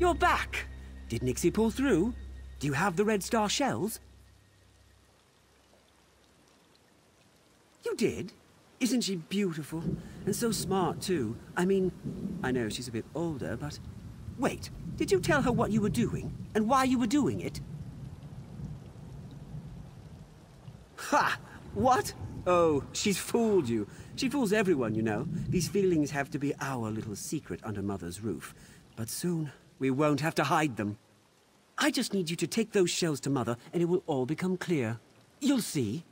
You're back! Did Nixie pull through? Do you have the Red Star shells? You did? Isn't she beautiful? And so smart, too. I mean, I know she's a bit older, but... Wait, did you tell her what you were doing? And why you were doing it? Ha! What? Oh, she's fooled you. She fools everyone, you know. These feelings have to be our little secret under Mother's roof. But soon, we won't have to hide them. I just need you to take those shells to Mother, and it will all become clear. You'll see.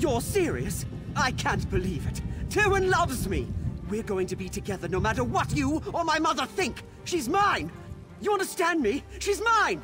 You're serious? I can't believe it. Tyrone loves me. We're going to be together no matter what you or my mother think. She's mine. You understand me? She's mine.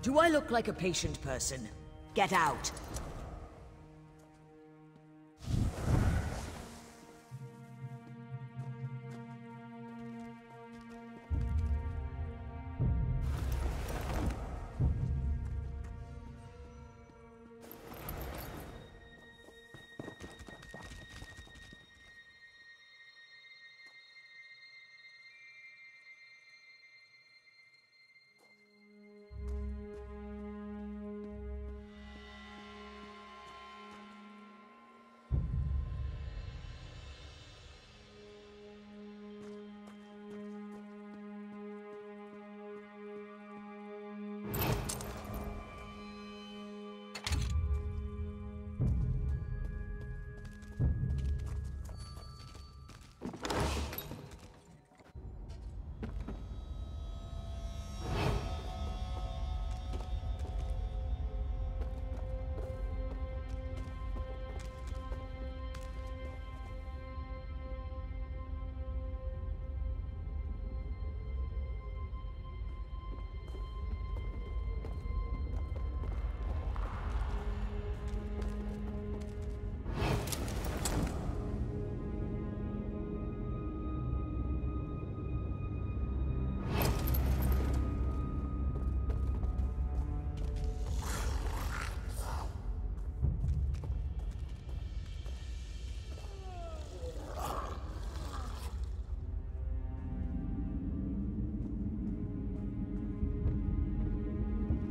Do I look like a patient person? Get out.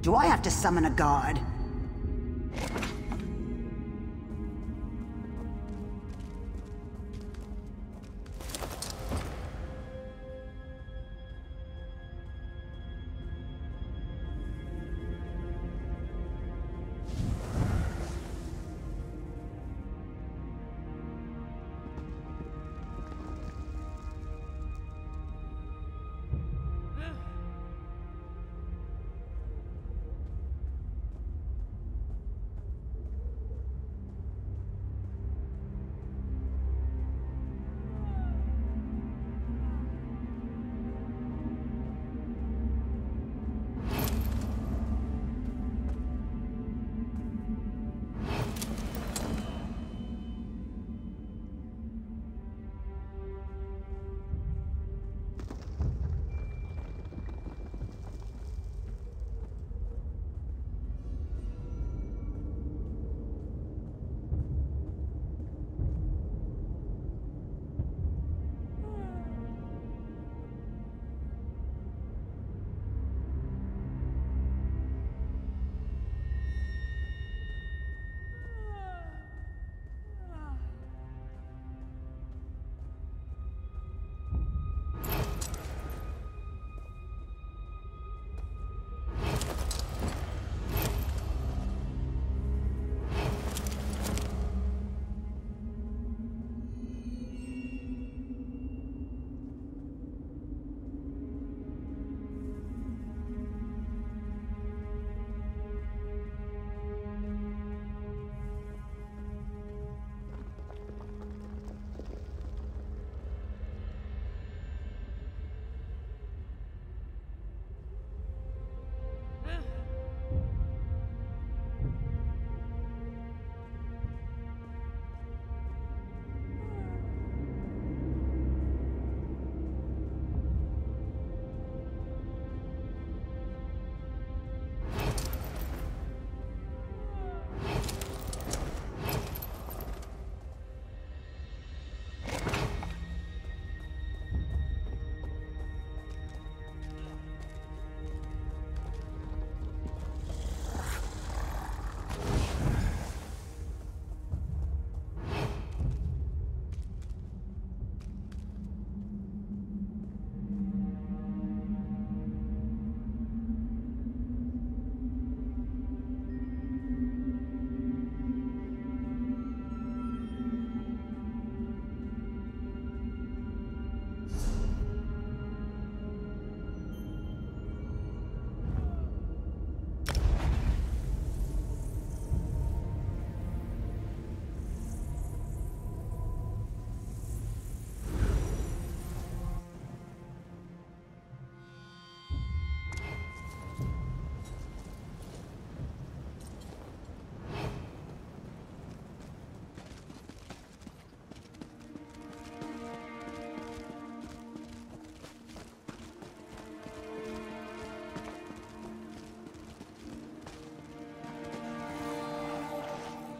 Do I have to summon a guard?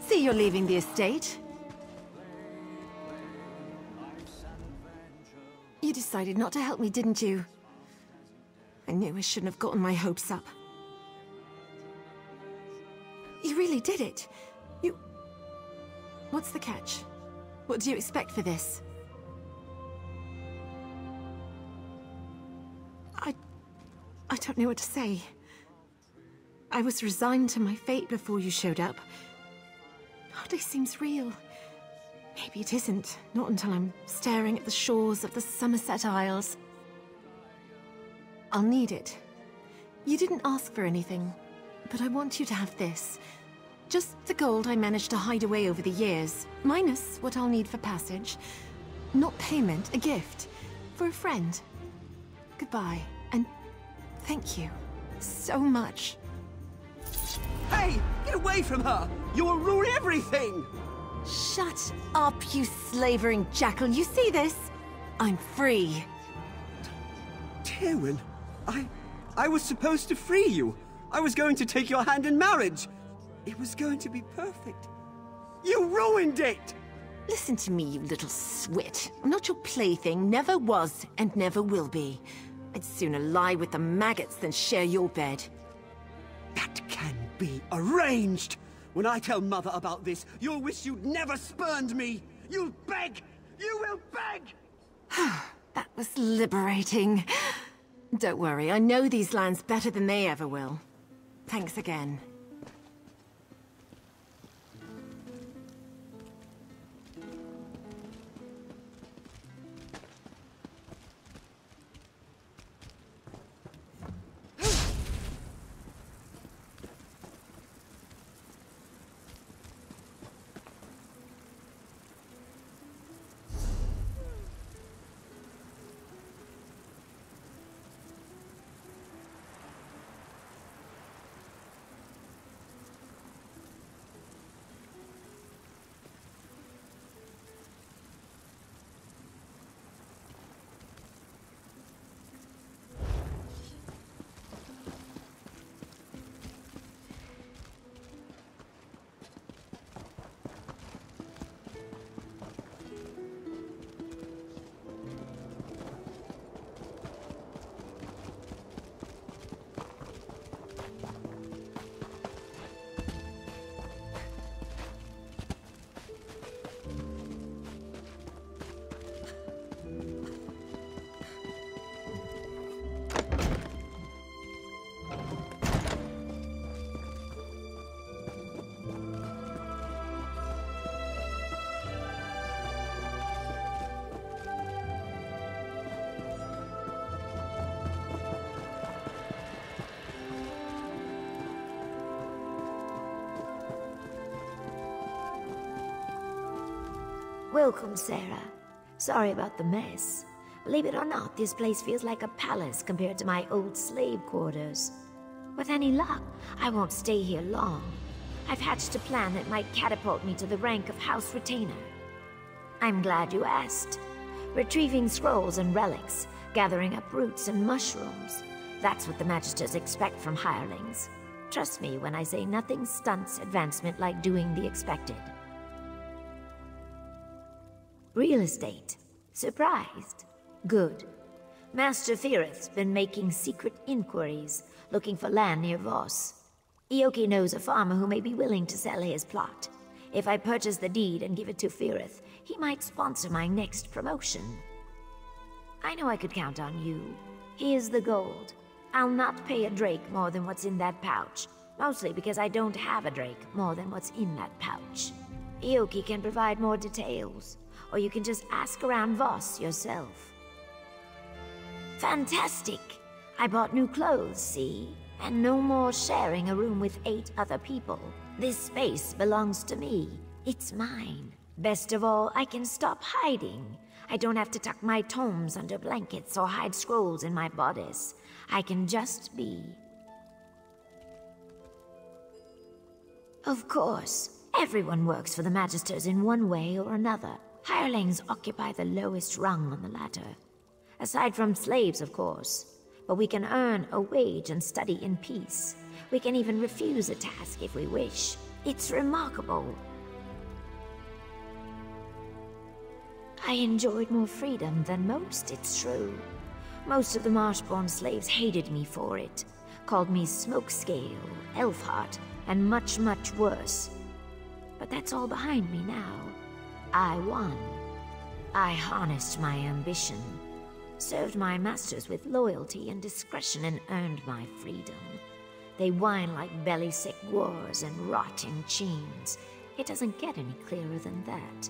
See you're leaving the estate. You decided not to help me, didn't you? I knew I shouldn't have gotten my hopes up. You really did it. You... What's the catch? What do you expect for this? I don't know what to say. I was resigned to my fate before you showed up. Hardly seems real. Maybe it isn't, not until I'm staring at the shores of the Somerset Isles. I'll need it. You didn't ask for anything, but I want you to have this. Just the gold I managed to hide away over the years, minus what I'll need for passage. Not payment, a gift. For a friend. Goodbye, and thank you so much. Hey! Get away from her! You'll ruin everything! Shut up, you slavering jackal. You see this? I'm free. Tywin, I was supposed to free you. I was going to take your hand in marriage. It was going to be perfect. You ruined it! Listen to me, you little swit. I'm not your plaything, never was, and never will be. I'd sooner lie with the maggots than share your bed. That can be arranged! When I tell Mother about this, you'll wish you'd never spurned me! You'll beg! You will beg! That was liberating. Don't worry, I know these lands better than they ever will. Thanks again. Welcome, Sarah. Sorry about the mess. Believe it or not, this place feels like a palace compared to my old slave quarters. With any luck, I won't stay here long. I've hatched a plan that might catapult me to the rank of House Retainer. I'm glad you asked. Retrieving scrolls and relics, gathering up roots and mushrooms. That's what the Magisters expect from hirelings. Trust me when I say nothing stunts advancement like doing the expected. Real estate. Surprised? Good. Master Firith's been making secret inquiries, looking for land near Voss. Ioki knows a farmer who may be willing to sell his plot. If I purchase the deed and give it to Firith, he might sponsor my next promotion. I know I could count on you. Here's the gold. I'll not pay a drake more than what's in that pouch, mostly because I don't have a drake more than what's in that pouch. Ioki can provide more details, or you can just ask around Voss yourself. Fantastic! I bought new clothes, see? And no more sharing a room with 8 other people. This space belongs to me. It's mine. Best of all, I can stop hiding. I don't have to tuck my tomes under blankets or hide scrolls in my bodice. I can just be. Of course, everyone works for the Magisters in one way or another. Hirelings occupy the lowest rung on the ladder. Aside from slaves, of course. But we can earn a wage and study in peace. We can even refuse a task if we wish. It's remarkable. I enjoyed more freedom than most, it's true. Most of the Marshborn slaves hated me for it. Called me Smokescale, Elfheart, and much, much worse. But that's all behind me now. I won. I harnessed my ambition. Served my masters with loyalty and discretion and earned my freedom. They whine like belly-sick wars and rot in chains. It doesn't get any clearer than that.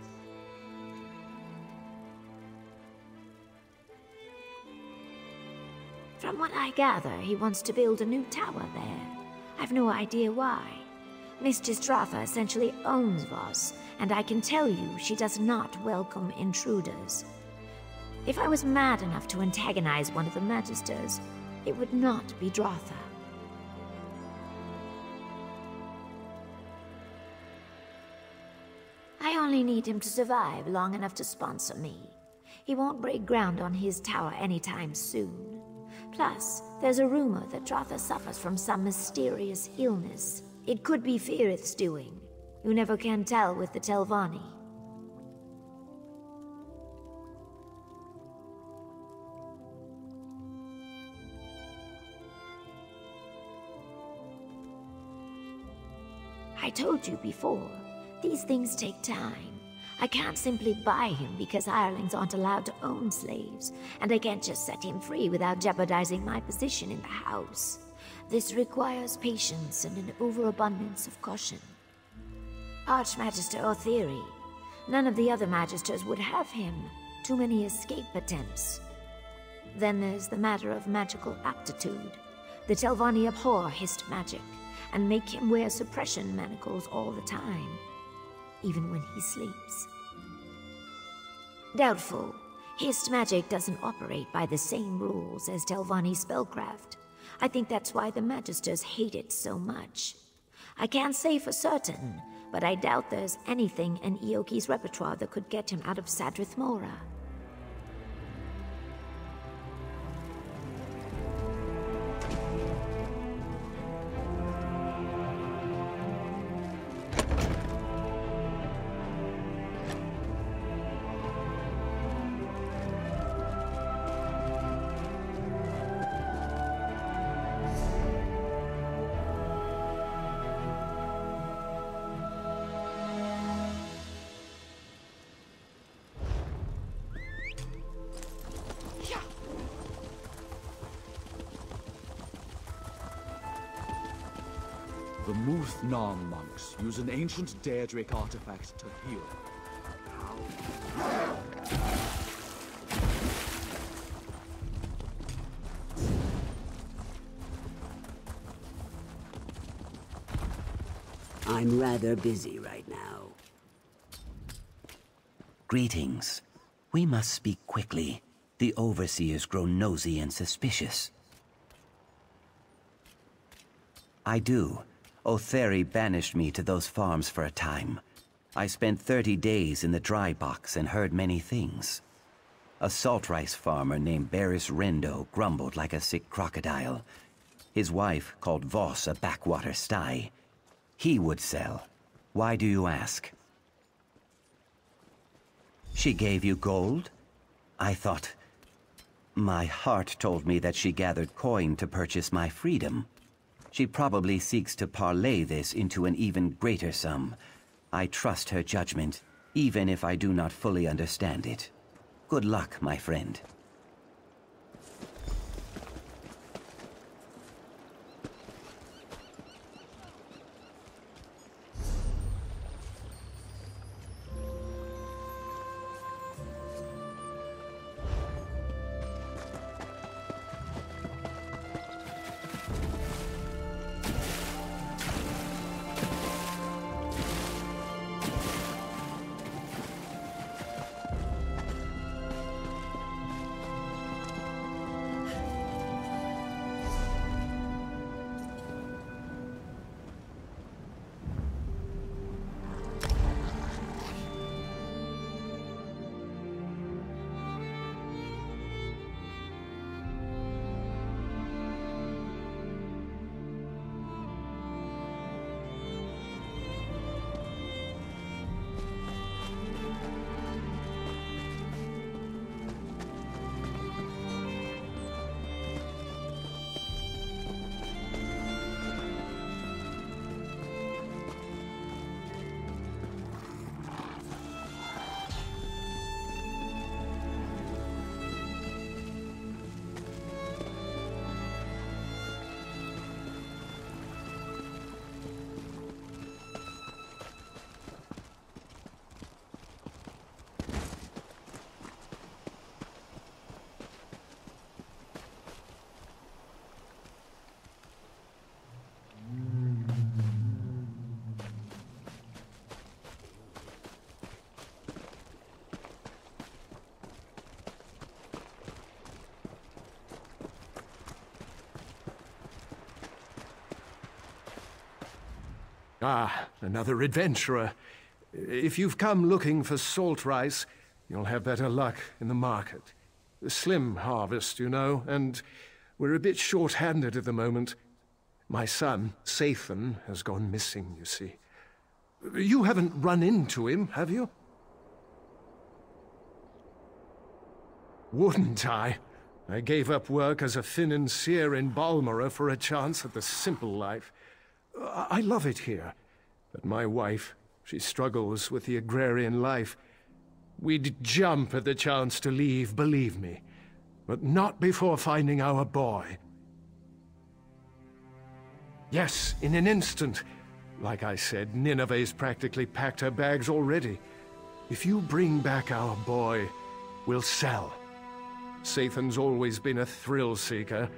From what I gather, he wants to build a new tower there. I've no idea why. Mistress Dratha essentially owns Voss, and I can tell you she does not welcome intruders. If I was mad enough to antagonize one of the Magisters, it would not be Dratha. I only need him to survive long enough to sponsor me. He won't break ground on his tower anytime soon. Plus, there's a rumor that Dratha suffers from some mysterious illness. It could be Firith's doing. You never can tell with the Telvanni. I told you before, these things take time. I can't simply buy him because hirelings aren't allowed to own slaves, and I can't just set him free without jeopardizing my position in the house. This requires patience and an overabundance of caution. Archmagister Otheri. None of the other magisters would have him. Too many escape attempts. Then there's the matter of magical aptitude. The Telvanni abhor hissed magic, and make him wear suppression manacles all the time, even when he sleeps. Doubtful. Hissed magic doesn't operate by the same rules as Telvanni spellcraft. I think that's why the magisters hate it so much. I can't say for certain, but I doubt there's anything in Ioki's repertoire that could get him out of Sadrith Mora. The Muth-Nam monks use an ancient Daedric artifact to heal. I'm rather busy right now. Greetings. We must speak quickly. The overseers grow nosy and suspicious. I do. Otheri banished me to those farms for a time. I spent 30 days in the dry box and heard many things. A salt rice farmer named Barris Rendo grumbled like a sick crocodile. His wife called Voss a backwater sty. He would sell. Why do you ask? She gave you gold? I thought... My heart told me that she gathered coin to purchase my freedom. She probably seeks to parlay this into an even greater sum. I trust her judgment, even if I do not fully understand it. Good luck, my friend. Ah, another adventurer. If you've come looking for salt rice, you'll have better luck in the market. A slim harvest, you know, and we're a bit short-handed at the moment. My son, Sathan, has gone missing, you see. You haven't run into him, have you? Wouldn't I? I gave up work as a financier in Balmora for a chance at the simple life. I love it here. But my wife, she struggles with the agrarian life. We'd jump at the chance to leave, believe me. But not before finding our boy. Yes, in an instant. Like I said, Nineveh's practically packed her bags already. If you bring back our boy, we'll sell. Sathan's always been a thrill-seeker.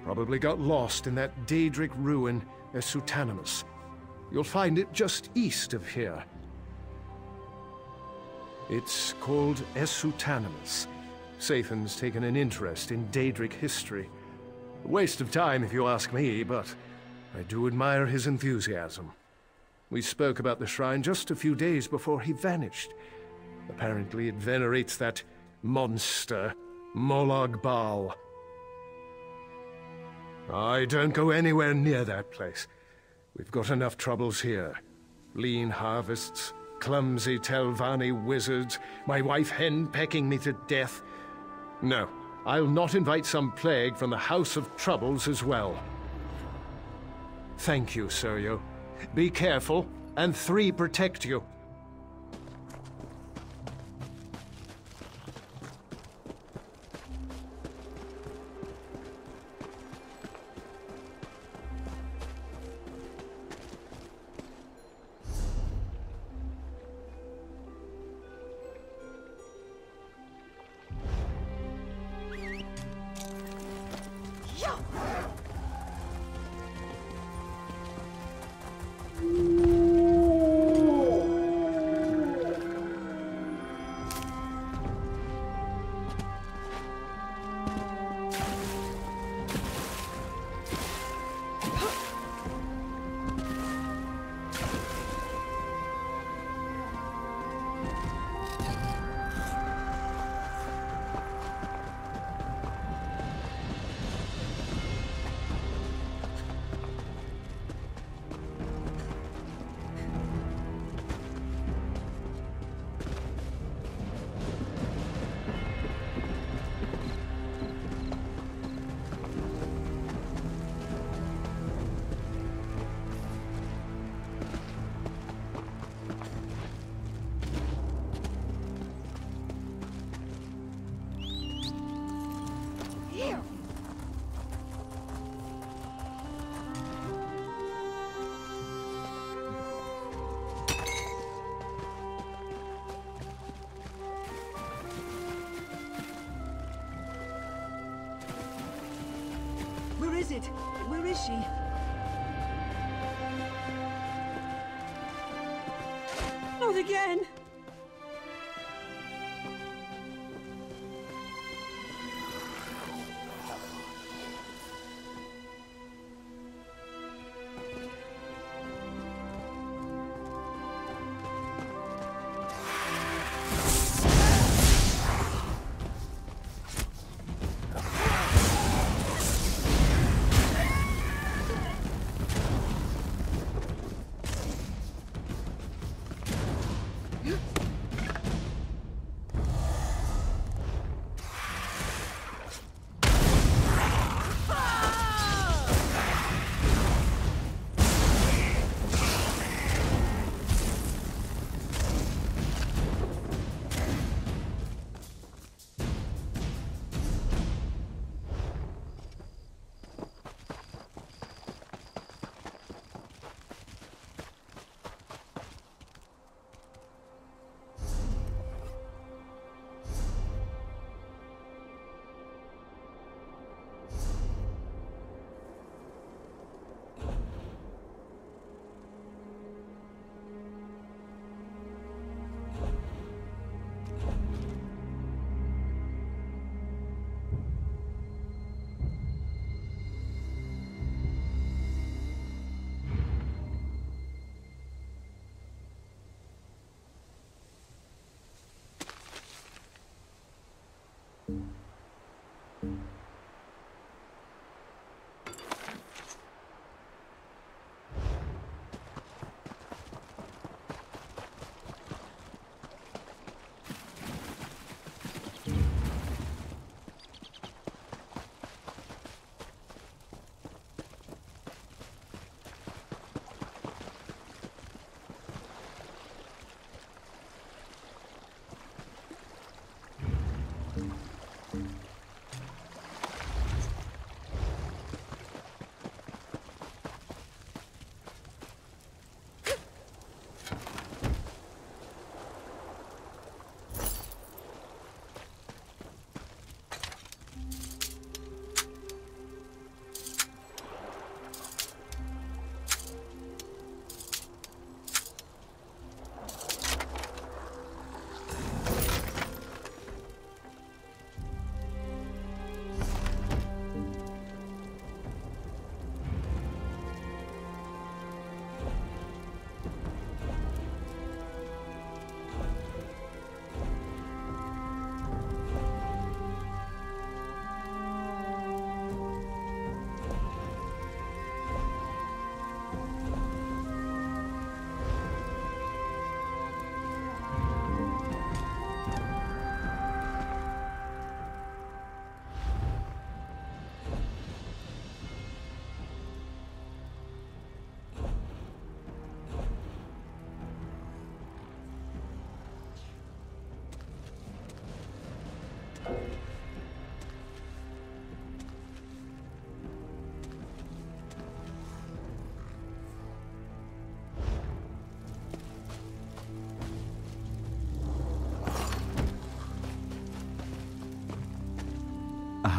Probably got lost in that Daedric ruin, Esutanimus. You'll find it just east of here. It's called Esutanimus. Sathan's taken an interest in Daedric history. A waste of time if you ask me, but I do admire his enthusiasm. We spoke about the shrine just a few days before he vanished. Apparently it venerates that monster, Molag Bal. I don't go anywhere near that place. We've got enough troubles here. Lean harvests, clumsy Telvanni wizards, my wife hen pecking me to death. No, I'll not invite some plague from the House of Troubles as well. Thank you, Seryo. Be careful, and 3 protect you. Where is it? Where is she? Not again!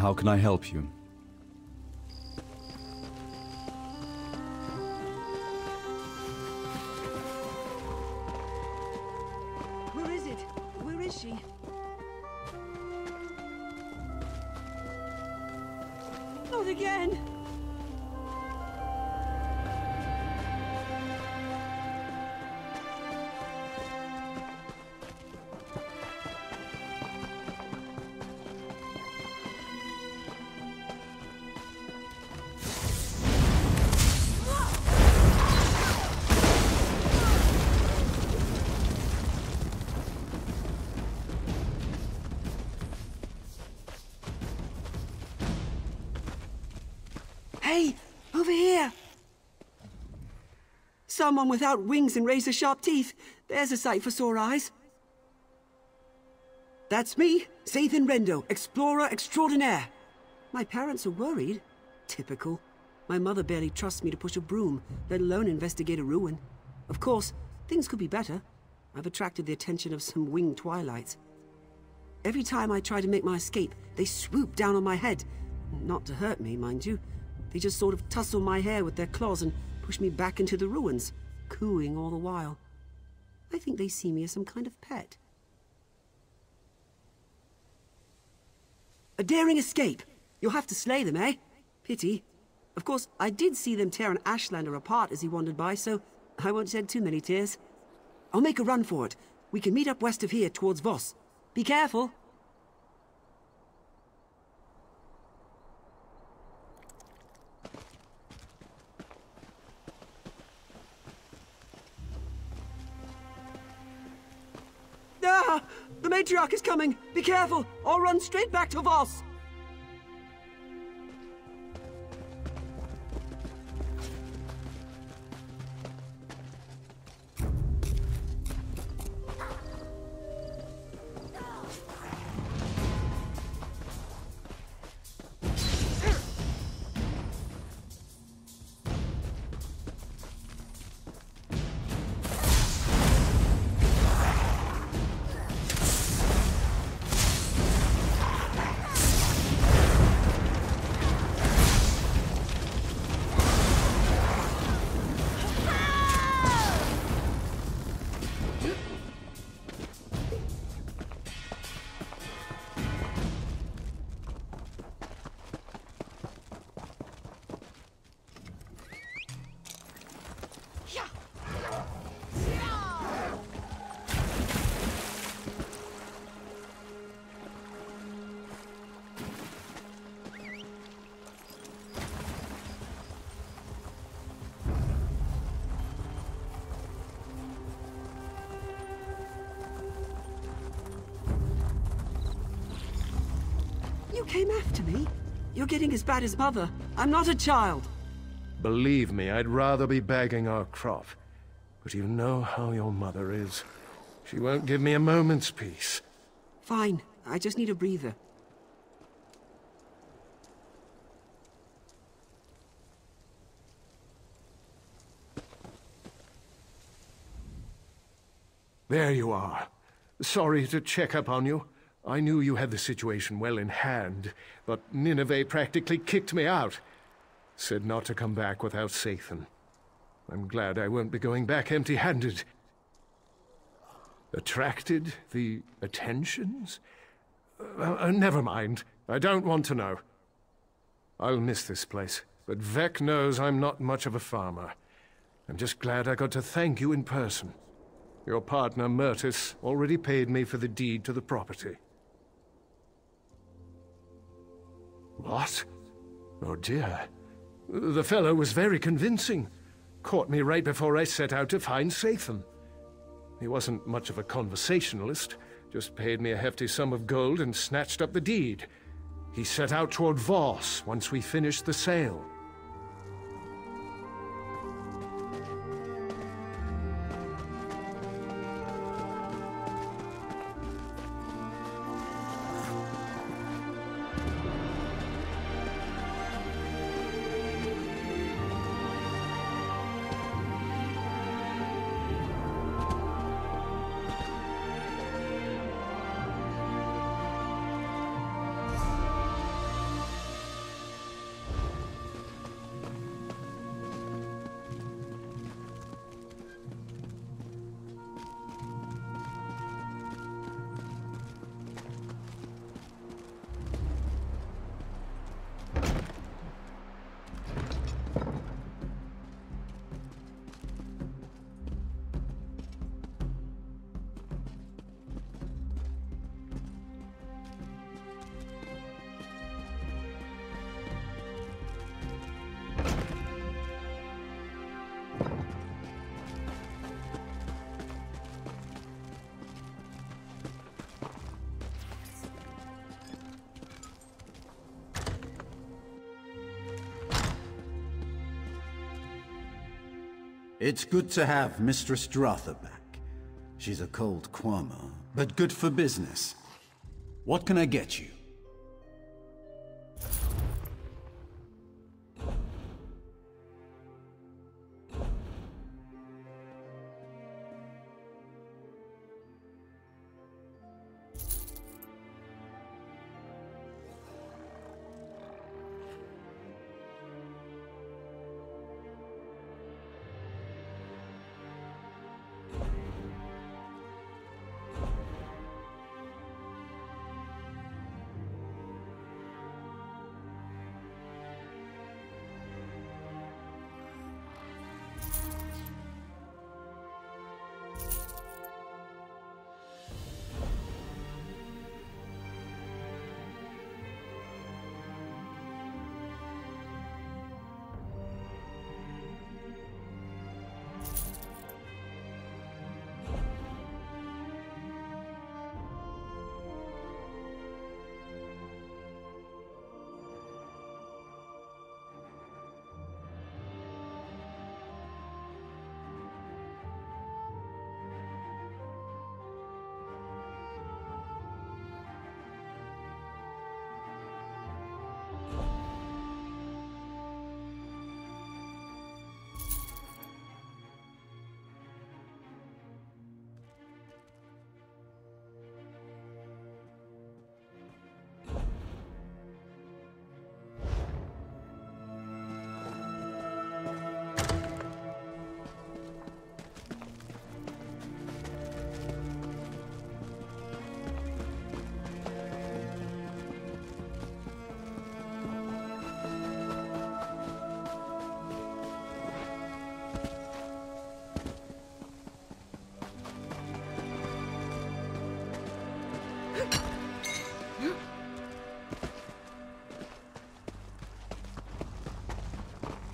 How can I help you? Where is it? Where is she? Not again! Hey, over here! Someone without wings and razor-sharp teeth. There's a sight for sore eyes. That's me, Zathan Rendo, explorer extraordinaire. My parents are worried. Typical. My mother barely trusts me to push a broom, let alone investigate a ruin. Of course, things could be better. I've attracted the attention of some winged twilights. Every time I try to make my escape, they swoop down on my head. Not to hurt me, mind you. They just sort of tussle my hair with their claws and push me back into the ruins, cooing all the while. I think they see me as some kind of pet. A daring escape. You'll have to slay them, eh? Pity. Of course, I did see them tear an Ashlander apart as he wandered by, so I won't shed too many tears. I'll make a run for it. We can meet up west of here towards Voss. Be careful. Ah! The matriarch is coming! Be careful! I'll run straight back to Voss! You came after me? You're getting as bad as Mother. I'm not a child. Believe me, I'd rather be bagging our crop. But you know how your mother is. She won't give me a moment's peace. Fine. I just need a breather. There you are. Sorry to check up on you. I knew you had the situation well in hand, but Nineveh practically kicked me out. Said not to come back without Zathan. I'm glad I won't be going back empty-handed. Attracted the attentions? Never mind. I don't want to know. I'll miss this place, but Vec knows I'm not much of a farmer. I'm just glad I got to thank you in person. Your partner, Myrtis, already paid me for the deed to the property. What? Oh dear. The fellow was very convincing. Caught me right before I set out to find Zathan. He wasn't much of a conversationalist, just paid me a hefty sum of gold and snatched up the deed. He set out toward Voss once we finished the sale. It's good to have Mistress Dratha back. She's a cold Kwama, but good for business. What can I get you?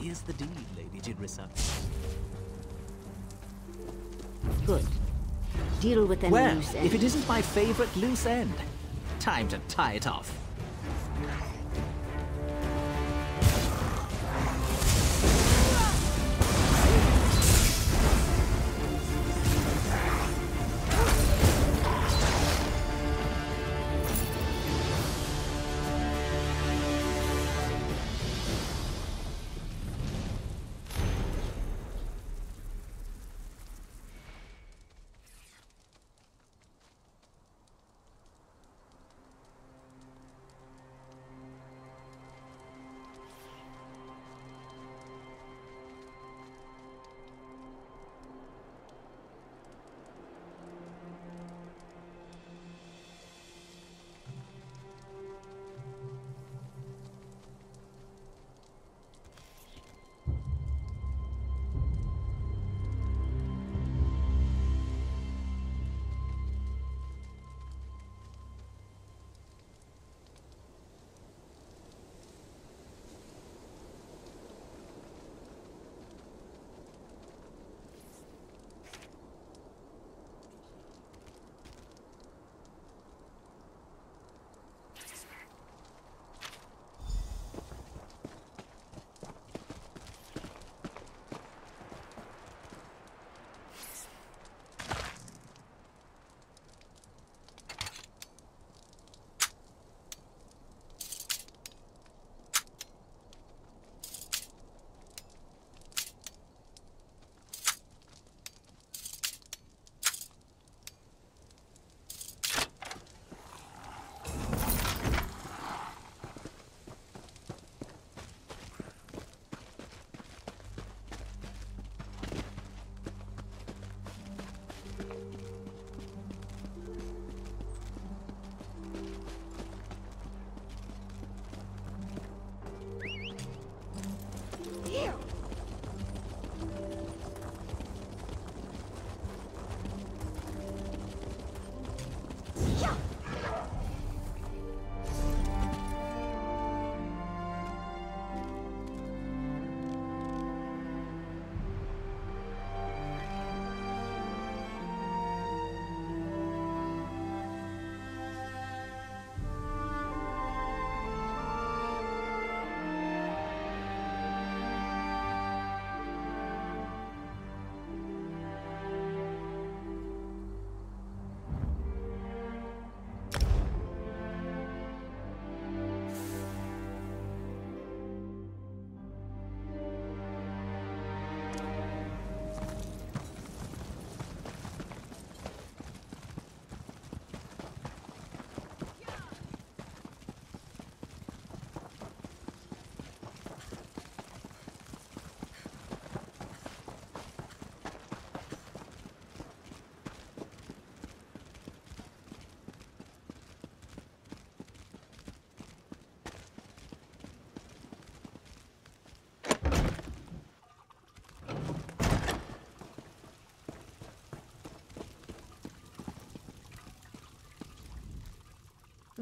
Here's the deed, Lady Jinrisa. Good. Deal with any Well, loose ends. if it isn't my favorite loose end, time to tie it off.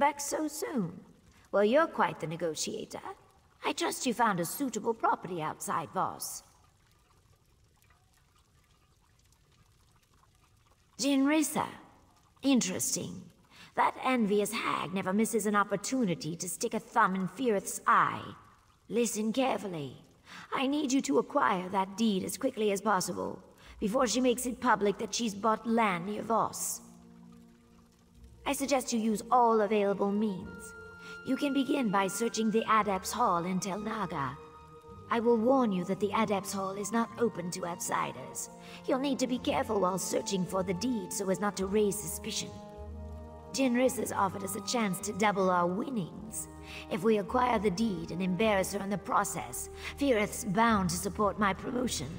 back so soon? Well, you're quite the negotiator. I trust you found a suitable property outside Voss. Jinrisa. Interesting. That envious hag never misses an opportunity to stick a thumb in Firith's eye. Listen carefully. I need you to acquire that deed as quickly as possible, before she makes it public that she's bought land near Voss. I suggest you use all available means. You can begin by searching the Adepts Hall in Tel Naga. I will warn you that the Adepts Hall is not open to outsiders. You'll need to be careful while searching for the deed so as not to raise suspicion. Jinris has offered us a chance to double our winnings. If we acquire the deed and embarrass her in the process, Firith's bound to support my promotion.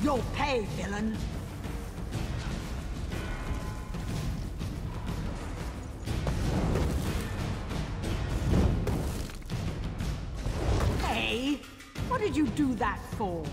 You'll pay, villain! Hey! What did you do that for?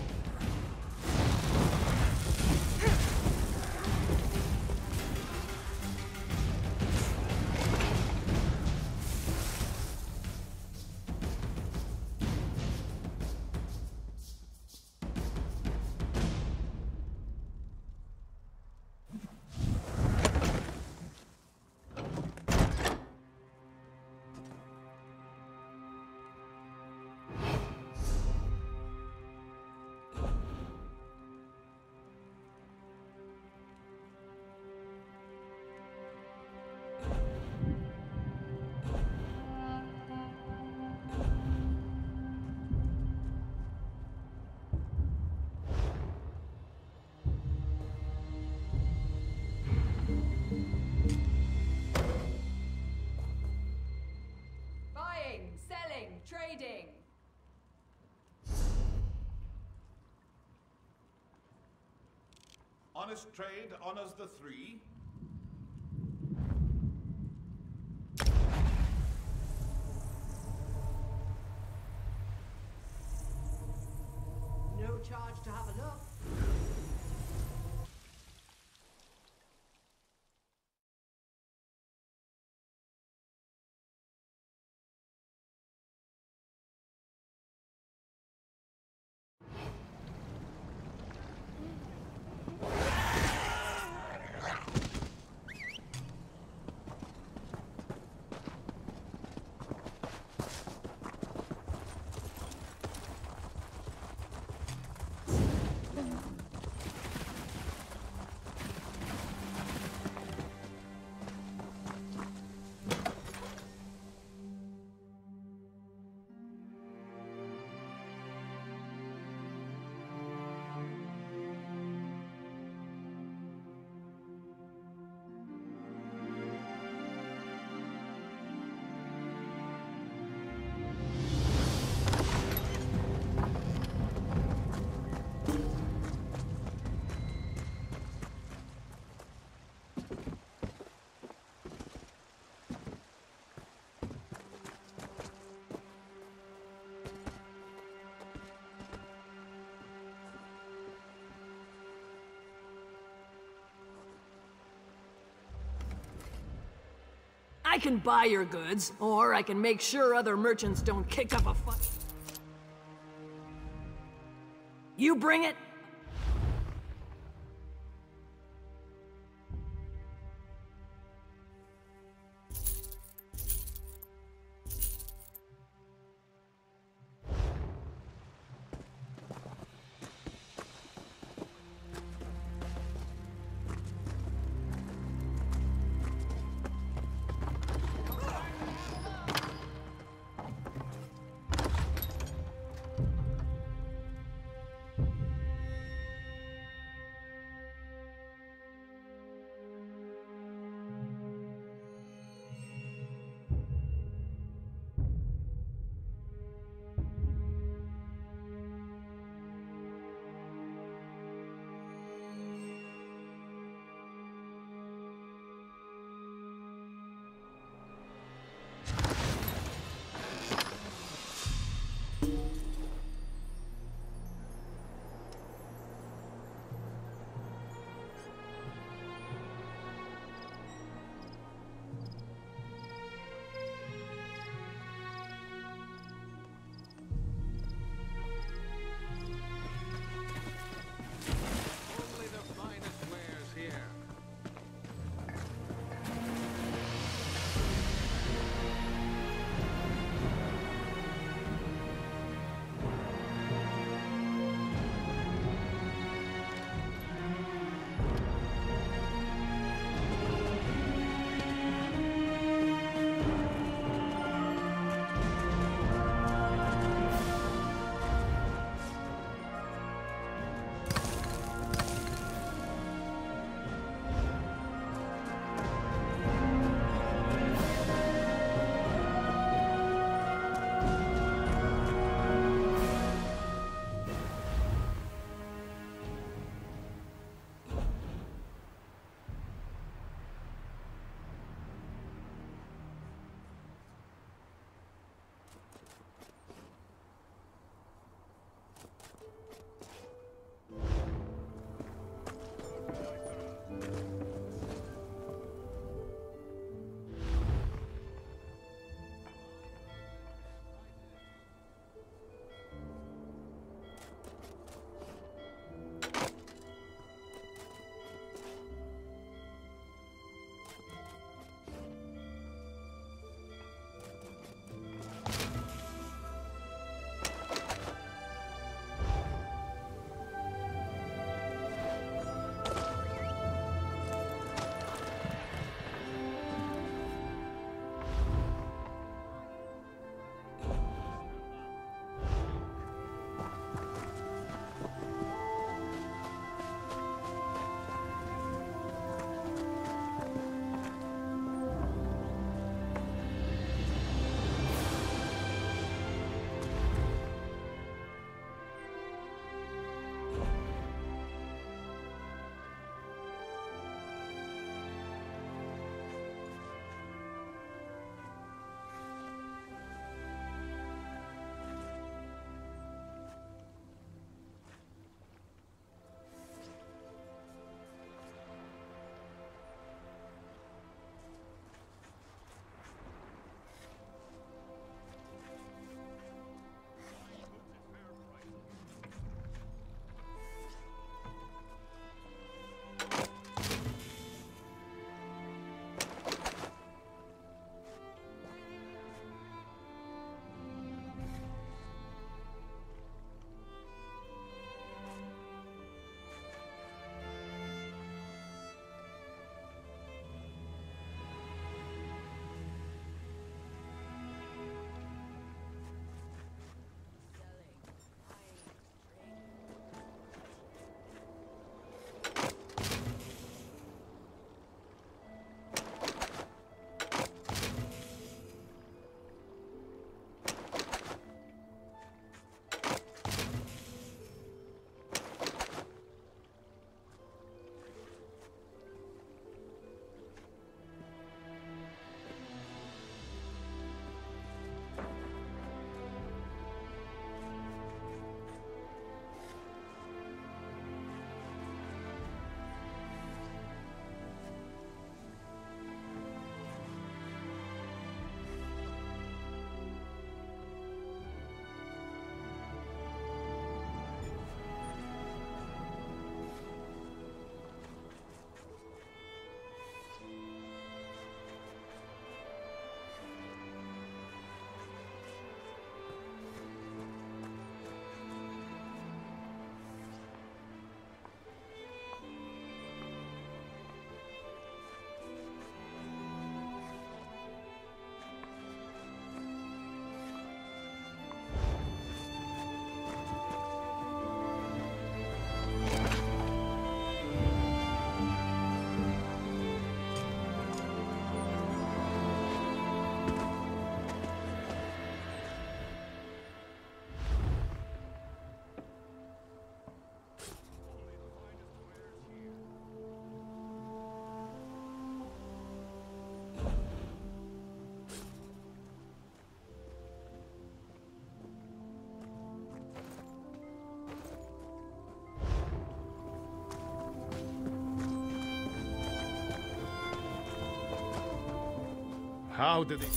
Trading. Honest trade honors the three. No charge to have a look. I can buy your goods, or I can make sure other merchants don't kick up a fuss. You bring it. How did it...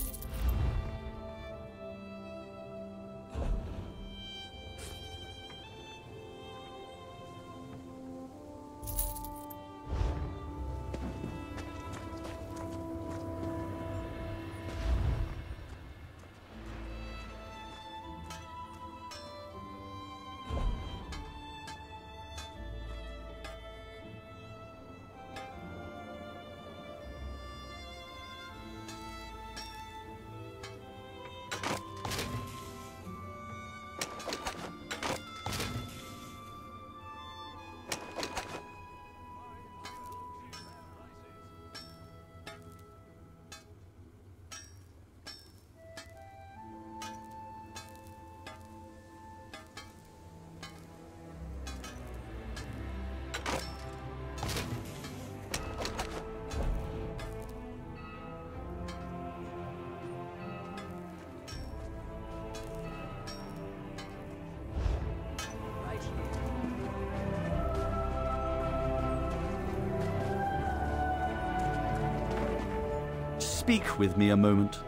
Speak with me a moment.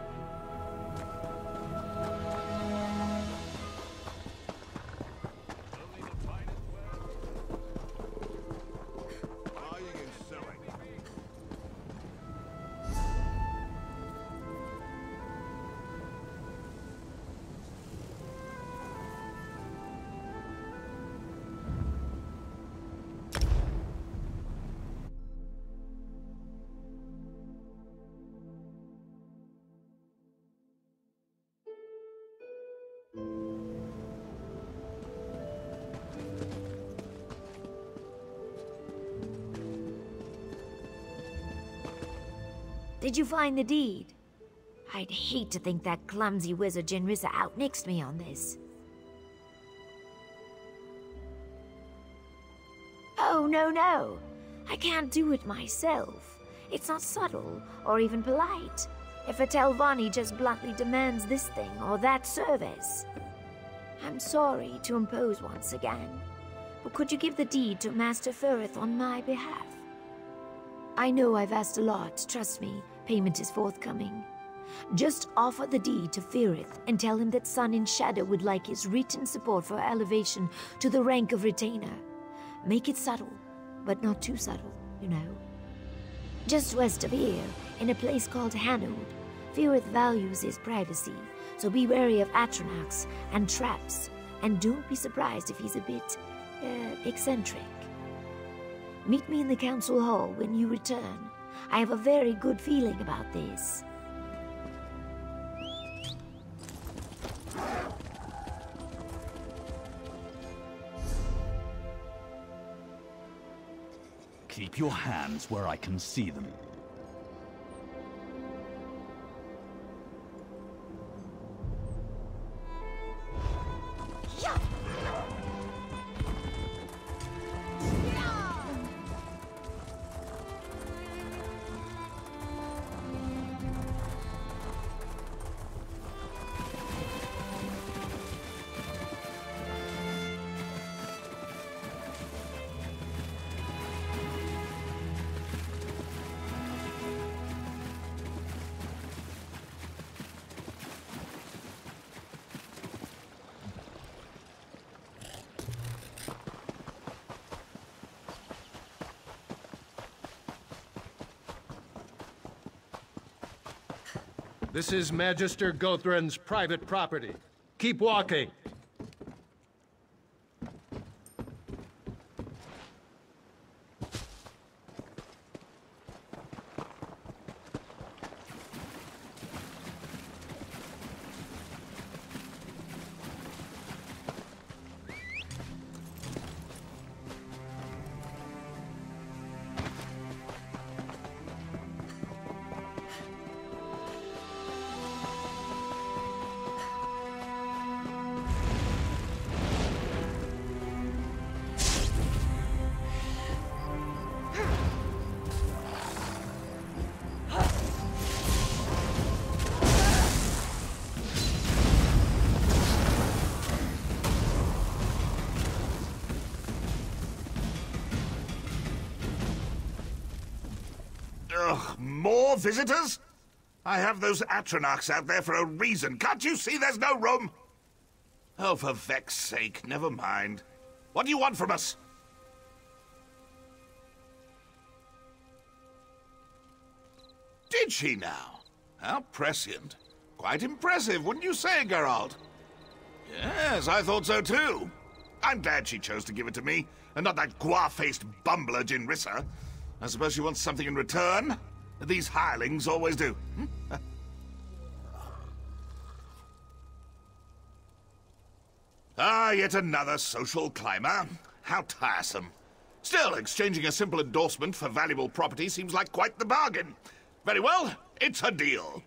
Did you find the deed? I'd hate to think that clumsy wizard Jenrissa outnixed me on this. Oh, no. I can't do it myself. It's not subtle or even polite. If a Telvanni just bluntly demands this thing or that service. I'm sorry to impose once again, but could you give the deed to Master Firith on my behalf? I know I've asked a lot, trust me, payment is forthcoming. Just offer the deed to Firith and tell him that Sun and Shadow would like his written support for elevation to the rank of retainer. Make it subtle, but not too subtle, you know. Just west of here, in a place called Hanoud, Firith values his privacy, so be wary of Atronachs and traps, and don't be surprised if he's a bit, eccentric. Meet me in the council hall when you return. I have a very good feeling about this. Keep your hands where I can see them. This is Magister Gothran's private property. Keep walking. More visitors? I have those Atronachs out there for a reason. Can't you see there's no room? Oh, for Vex's sake, never mind. What do you want from us? Did she now? How prescient. Quite impressive, wouldn't you say, Geralt? Yes, I thought so too. I'm glad she chose to give it to me, and not that guar-faced bumbler Jinrissa. I suppose she wants something in return? These hirelings always do. Ah, yet another social climber. How tiresome. Still, exchanging a simple endorsement for valuable property seems like quite the bargain. Very well, it's a deal.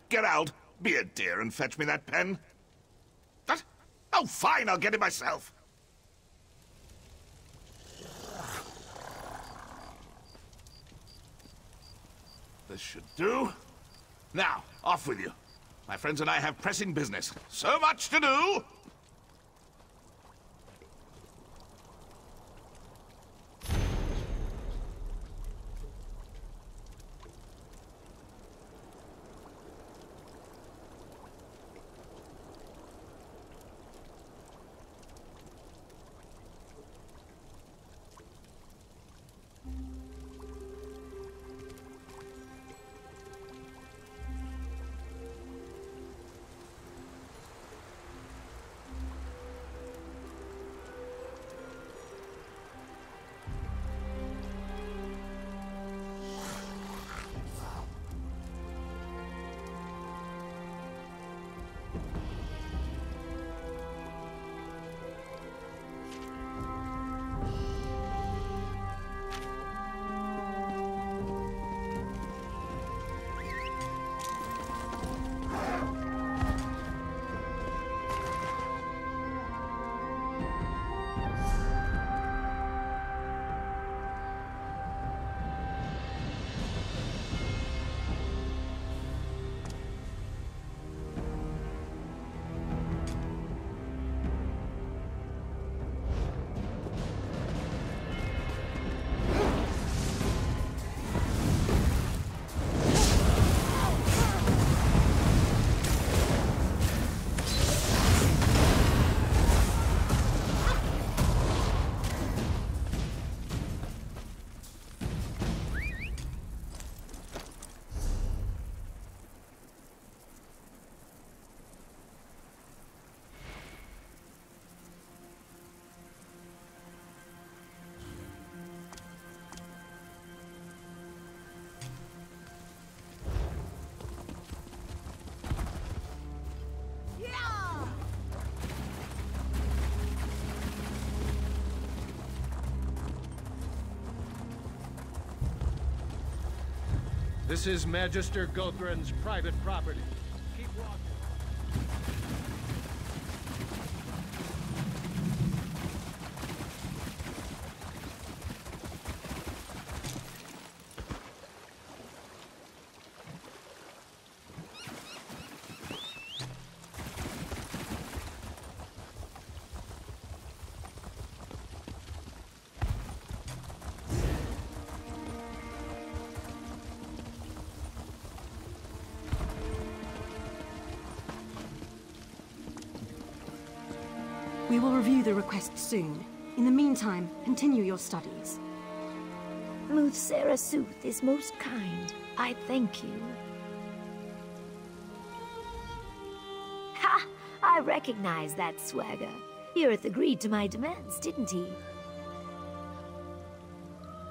Get out, be a dear, and fetch me that pen. What? Oh, fine, I'll get it myself. This should do. Now, off with you. My friends and I have pressing business. So much to do! This is Magister Gulthran's private property. Keep walking. We will review the request soon. In the meantime, continue your studies. Muthsera Sooth is most kind. I thank you. Ha! I recognize that swagger. Irith agreed to my demands, didn't he?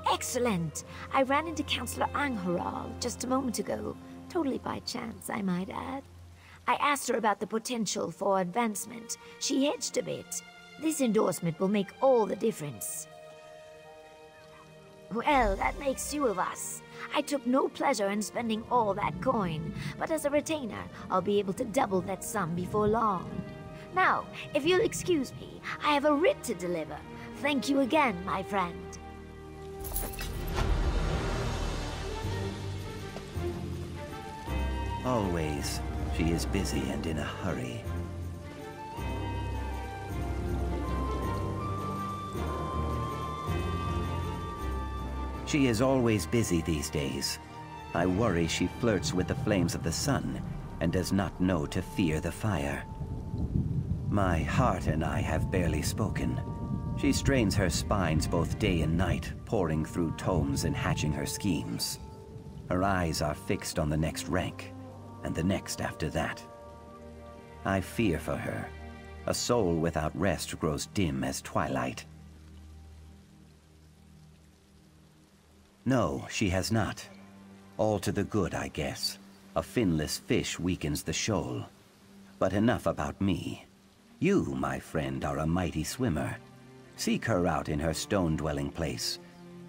Excellent! I ran into Councillor Angharal just a moment ago. Totally by chance, I might add. I asked her about the potential for advancement. She hedged a bit. This endorsement will make all the difference. Well, that makes two of us. I took no pleasure in spending all that coin, but as a retainer, I'll be able to double that sum before long. Now, if you'll excuse me, I have a writ to deliver. Thank you again, my friend. Always. She is busy and in a hurry. She is always busy these days. I worry she flirts with the flames of the sun and does not know to fear the fire. My heart and I have barely spoken. She strains her spines both day and night, poring through tomes and hatching her schemes. Her eyes are fixed on the next rank, and the next after that. I fear for her. A soul without rest grows dim as twilight. No, she has not. All to the good, I guess. A finless fish weakens the shoal. But enough about me. You, my friend, are a mighty swimmer. Seek her out in her stone-dwelling place.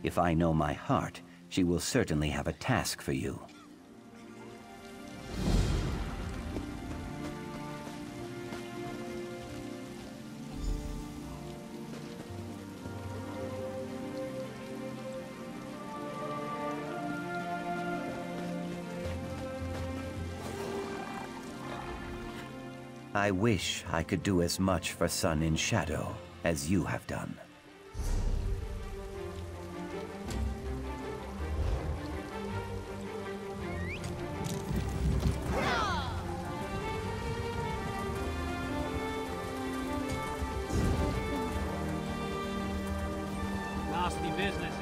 If I know my heart, she will certainly have a task for you. I wish I could do as much for Sun and Shadow as you have done. Nasty business.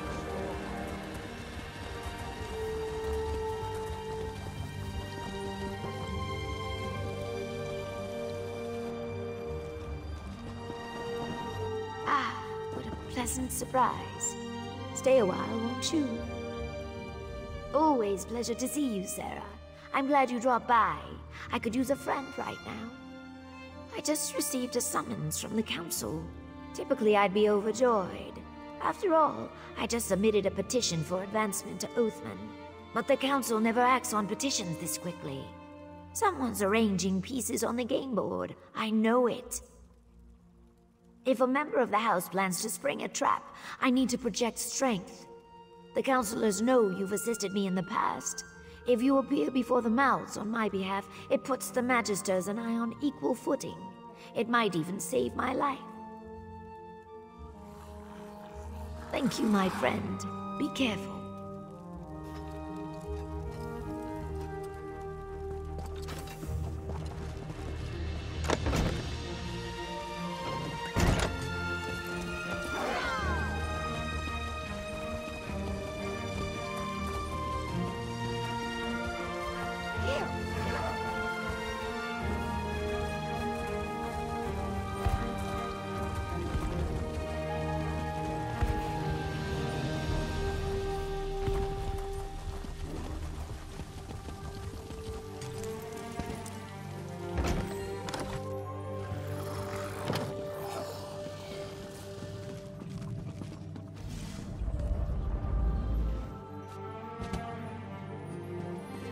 Pleasant surprise. Stay a while, won't you? Always pleasure to see you, Sarah. I'm glad you dropped by. I could use a friend right now. I just received a summons from the council. Typically, I'd be overjoyed. After all, I just submitted a petition for advancement to Oathman. But the council never acts on petitions this quickly. Someone's arranging pieces on the game board. I know it. If a member of the House plans to spring a trap, I need to project strength. The councilors know you've assisted me in the past. If you appear before the mouths on my behalf, it puts the Magisters and I on equal footing. It might even save my life. Thank you, my friend. Be careful.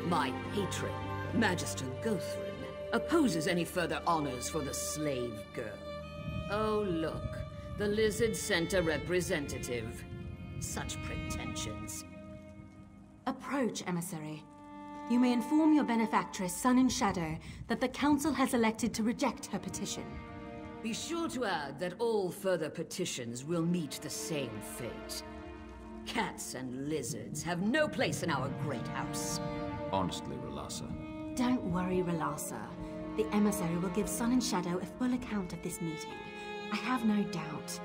My patron, Magister Gothrin, opposes any further honors for the slave girl. Oh, look. The Lizard sent a representative. Such pretensions. Approach, emissary. You may inform your benefactress, Sun and Shadow, that the Council has elected to reject her petition. Be sure to add that all further petitions will meet the same fate. Cats and lizards have no place in our great house. Honestly, Relasa. Don't worry, Relasa. The emissary will give Sun and Shadow a full account of this meeting. I have no doubt.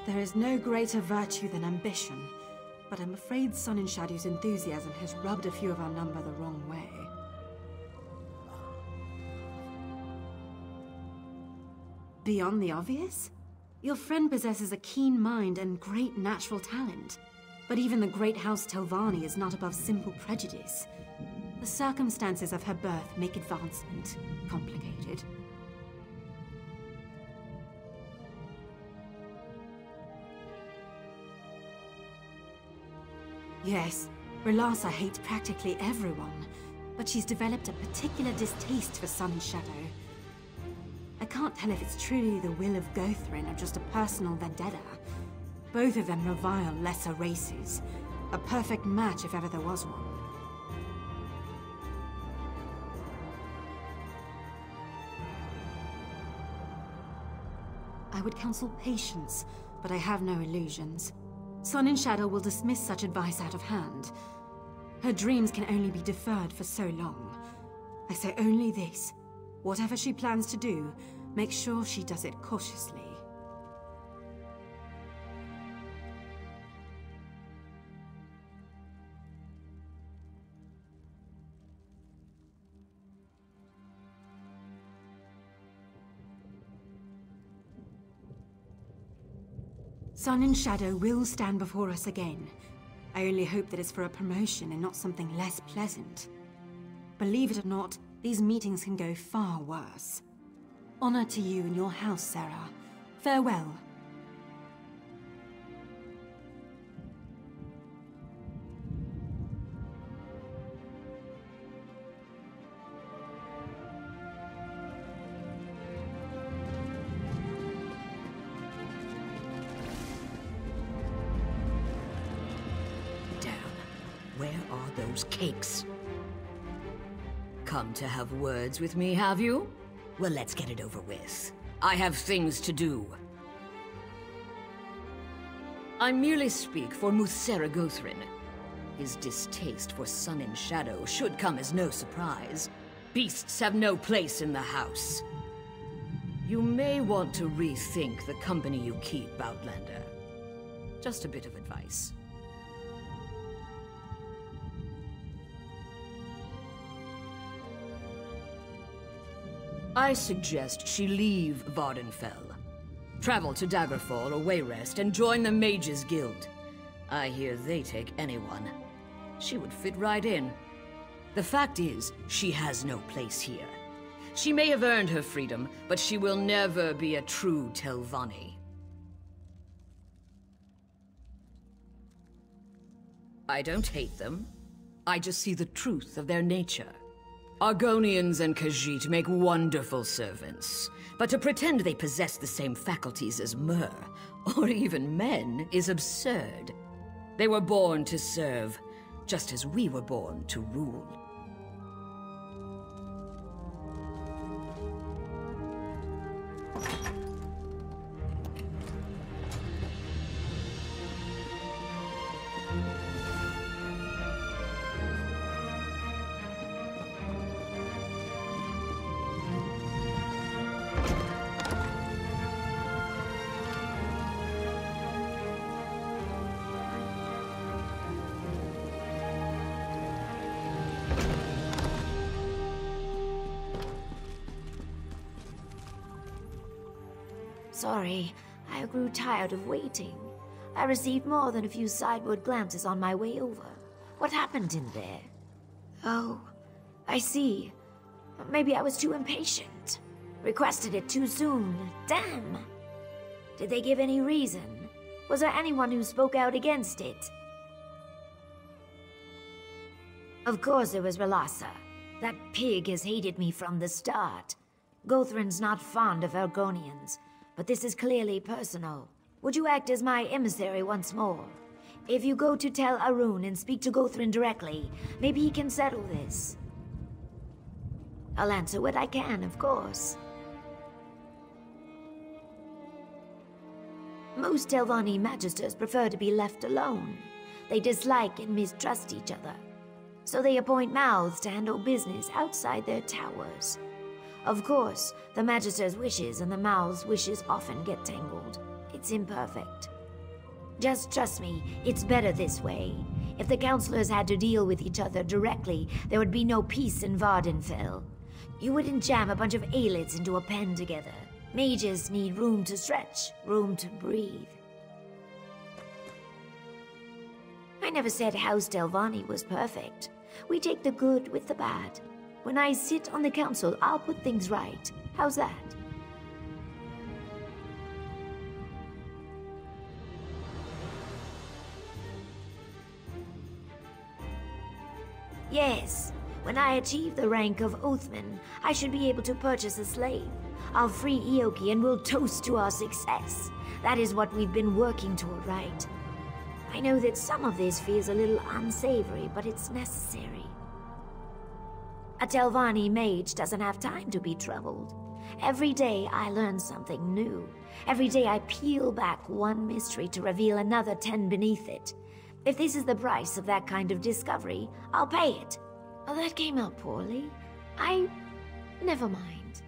There is no greater virtue than ambition, but I'm afraid Sun and Shadow's enthusiasm has rubbed a few of our number the wrong way. Beyond the obvious? Your friend possesses a keen mind and great natural talent. But even the great House Telvanni is not above simple prejudice. The circumstances of her birth make advancement complicated. Yes, Relasa hates practically everyone, but she's developed a particular distaste for Sun and Shadow. I can't tell if it's truly the will of Gothrin or just a personal vendetta. Both of them revile lesser races. A perfect match if ever there was one. I would counsel patience, but I have no illusions. Sun and Shadow will dismiss such advice out of hand. Her dreams can only be deferred for so long. I say only this. Whatever she plans to do, make sure she does it cautiously. Sun and Shadow will stand before us again. I only hope that it's for a promotion and not something less pleasant. Believe it or not, these meetings can go far worse. Honor to you and your house, Sarah. Farewell. Where are those cakes? Come to have words with me, have you? Well, let's get it over with. I have things to do. I merely speak for Muthsera Gothrin. His distaste for Sun and Shadow should come as no surprise. Beasts have no place in the house. You may want to rethink the company you keep, Outlander. Just a bit of advice. I suggest she leave Vardenfell. Travel to Daggerfall or Wayrest and join the Mages Guild. I hear they take anyone. She would fit right in. The fact is, she has no place here. She may have earned her freedom, but she will never be a true Telvanni. I don't hate them. I just see the truth of their nature. Argonians and Khajiit make wonderful servants, but to pretend they possess the same faculties as Mer, or even men, is absurd. They were born to serve, just as we were born to rule. Sorry, I grew tired of waiting. I received more than a few sideward glances on my way over. What happened in there? Oh, I see. Maybe I was too impatient. Requested it too soon. Damn! Did they give any reason? Was there anyone who spoke out against it? Of course it was Relassa. That pig has hated me from the start. Gothrin's not fond of Argonians, but this is clearly personal. Would you act as my emissary once more? If you go to Tel Arun and speak to Gothrin directly, maybe he can settle this. I'll answer what I can, of course. Most Telvanni Magisters prefer to be left alone. They dislike and mistrust each other. So they appoint mouths to handle business outside their towers. Of course, the Magister's wishes and the mouth's wishes often get tangled. It's imperfect. Just trust me, it's better this way. If the counselors had to deal with each other directly, there would be no peace in Vardenfell. You wouldn't jam a bunch of aelids into a pen together. Mages need room to stretch, room to breathe. I never said House Telvanni was perfect. We take the good with the bad. When I sit on the council, I'll put things right. How's that? Yes. When I achieve the rank of Oathman, I should be able to purchase a slave. I'll free Ioki and we'll toast to our success. That is what we've been working toward, right? I know that some of this feels a little unsavory, but it's necessary. A Telvanni mage doesn't have time to be troubled. Every day I learn something new. Every day I peel back one mystery to reveal another 10 beneath it. If this is the price of that kind of discovery, I'll pay it. Oh, that came out poorly. Never mind.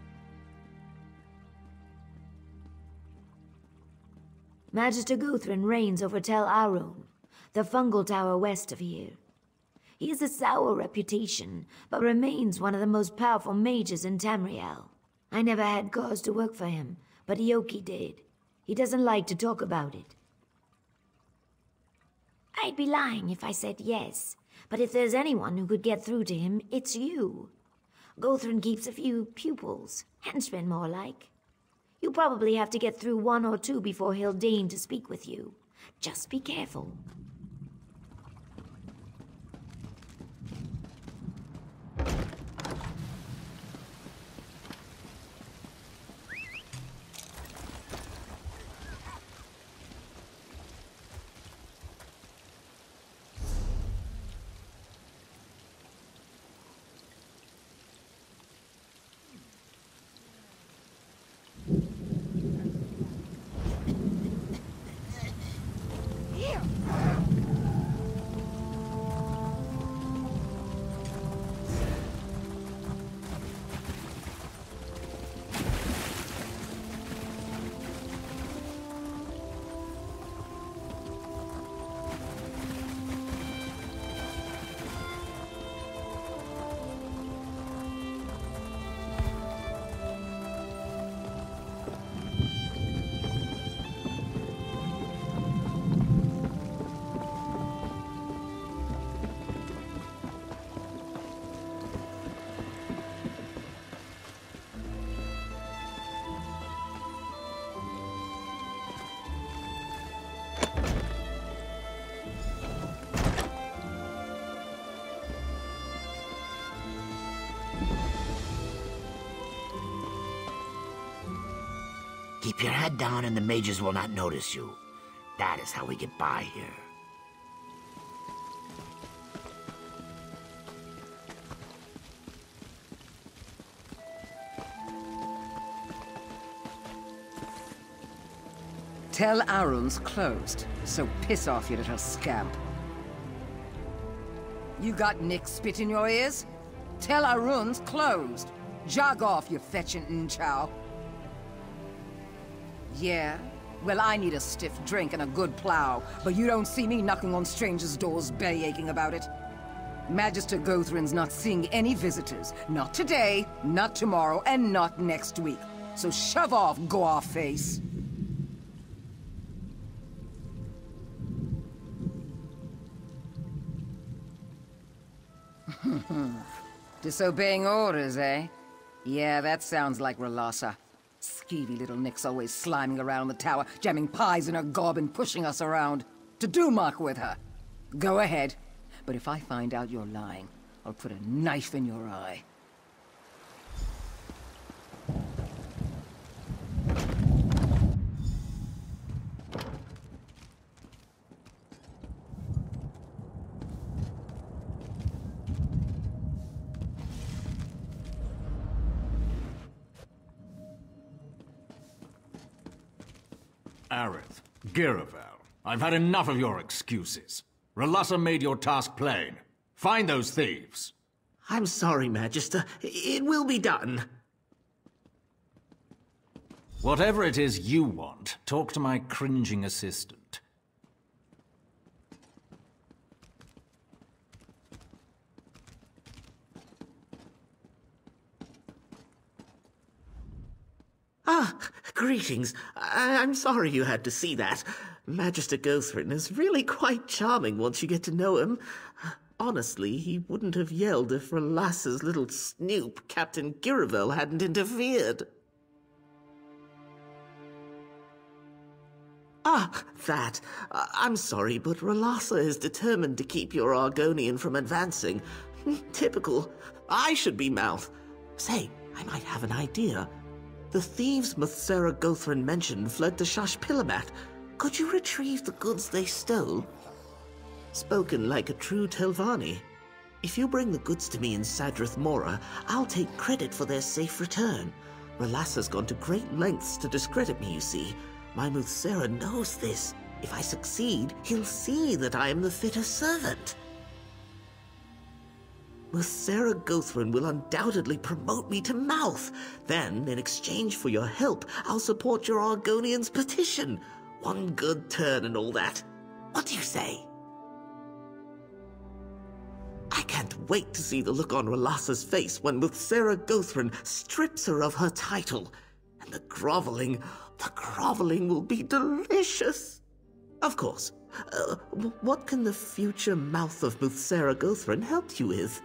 Magister Guthrin reigns over Tel Arun, the fungal tower west of here. He has a sour reputation, but remains one of the most powerful mages in Tamriel. I never had cause to work for him, but Ioki did. He doesn't like to talk about it. I'd be lying if I said yes, but if there's anyone who could get through to him, it's you. Guthrin keeps a few pupils, henchmen more like. You probably have to get through one or two before he'll deign to speak with you. Just be careful. Keep your head down and the mages will not notice you. That is how we get by here. Tel Arun's closed, so piss off, you little scamp. You got Nick spit in your ears? Tel Arun's closed. Jog off, you fetching nchow. Yeah? Well, I need a stiff drink and a good plow, but you don't see me knocking on strangers' doors belly aching about it. Magister Guthrin's not seeing any visitors. Not today, not tomorrow, and not next week. So shove off, go-off-face. Disobeying orders, eh? Yeah, that sounds like Relassa. Skeevy little Nick's always sliming around the tower, jamming pies in her gob and pushing us around. To do muck with her. Go ahead. But if I find out you're lying, I'll put a knife in your eye. Aerith, Giravel, I've had enough of your excuses. Relassa made your task plain. Find those thieves. I'm sorry, Magister. It will be done. Whatever it is you want, talk to my cringing assistant. Ah, greetings. I'm sorry you had to see that. Magister Guthrin is really quite charming once you get to know him. Honestly, he wouldn't have yelled if Relassa's little snoop, Captain Giravel, hadn't interfered. Ah, that. I'm sorry, but Relassa is determined to keep your Argonian from advancing. Typical. I should be mouth. Say, I might have an idea. The thieves Muthsera Guthrin mentioned fled to Shashpilamat. Could you retrieve the goods they stole? Spoken like a true Telvanni. If you bring the goods to me in Sadrith Mora, I'll take credit for their safe return. Relassa's gone to great lengths to discredit me, you see. My Muthsera knows this. If I succeed, he'll see that I am the fitter servant. Muthsera Gothrin will undoubtedly promote me to Mouth. Then, in exchange for your help, I'll support your Argonian's petition. One good turn and all that. What do you say? I can't wait to see the look on Relassa's face when Muthsera Gothrin strips her of her title. And the groveling will be delicious. Of course. What can the future Mouth of Muthsera Gothrin help you with?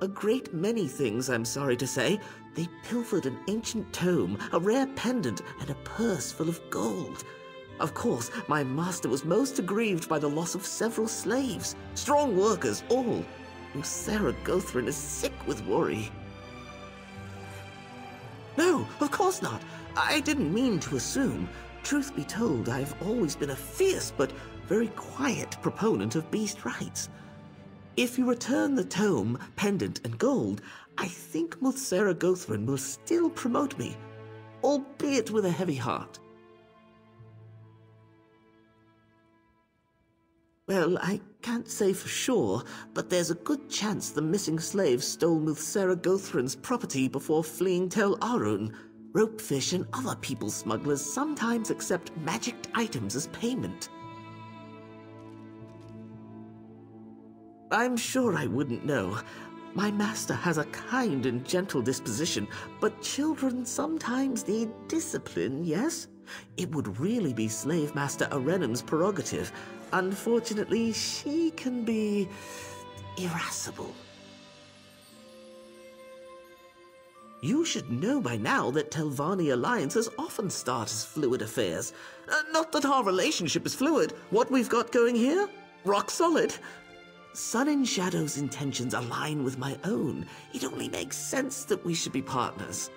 A great many things, I'm sorry to say. They pilfered an ancient tome, a rare pendant, and a purse full of gold. Of course, my master was most aggrieved by the loss of several slaves. Strong workers, all. Muthsera Gothrin is sick with worry. No, of course not. I didn't mean to assume. Truth be told, I've always been a fierce but very quiet proponent of beast rights. If you return the tome, pendant, and gold, I think Muthsera Gothrin will still promote me, albeit with a heavy heart. Well, I can't say for sure, but there's a good chance the missing slaves stole Muthsera Gothrin's property before fleeing Tel Arun. Ropefish and other people smugglers sometimes accept magicked items as payment. I'm sure I wouldn't know. My master has a kind and gentle disposition, but children sometimes need discipline, yes? It would really be Slave Master Arenan's prerogative. Unfortunately, she can be irascible. You should know by now that Telvanni alliances often start as fluid affairs. Not that our relationship is fluid. What we've got going here? Rock solid. Sun and Shadow's intentions align with my own. It only makes sense that we should be partners.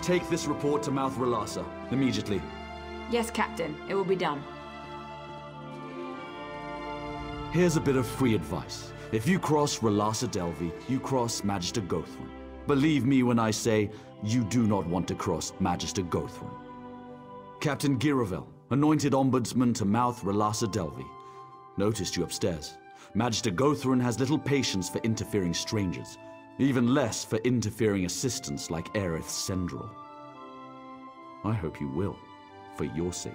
Take this report to Mouth Relassa, immediately. Yes, Captain. It will be done. Here's a bit of free advice. If you cross Relassa Delvi, you cross Magister Gothrin. Believe me when I say, you do not want to cross Magister Gothrin. Captain Giravel, anointed ombudsman to Mouth Relassa Delvi. Noticed you upstairs. Magister Gothrin has little patience for interfering strangers. Even less for interfering assistants like Aerith Sendril. I hope you will, for your sake.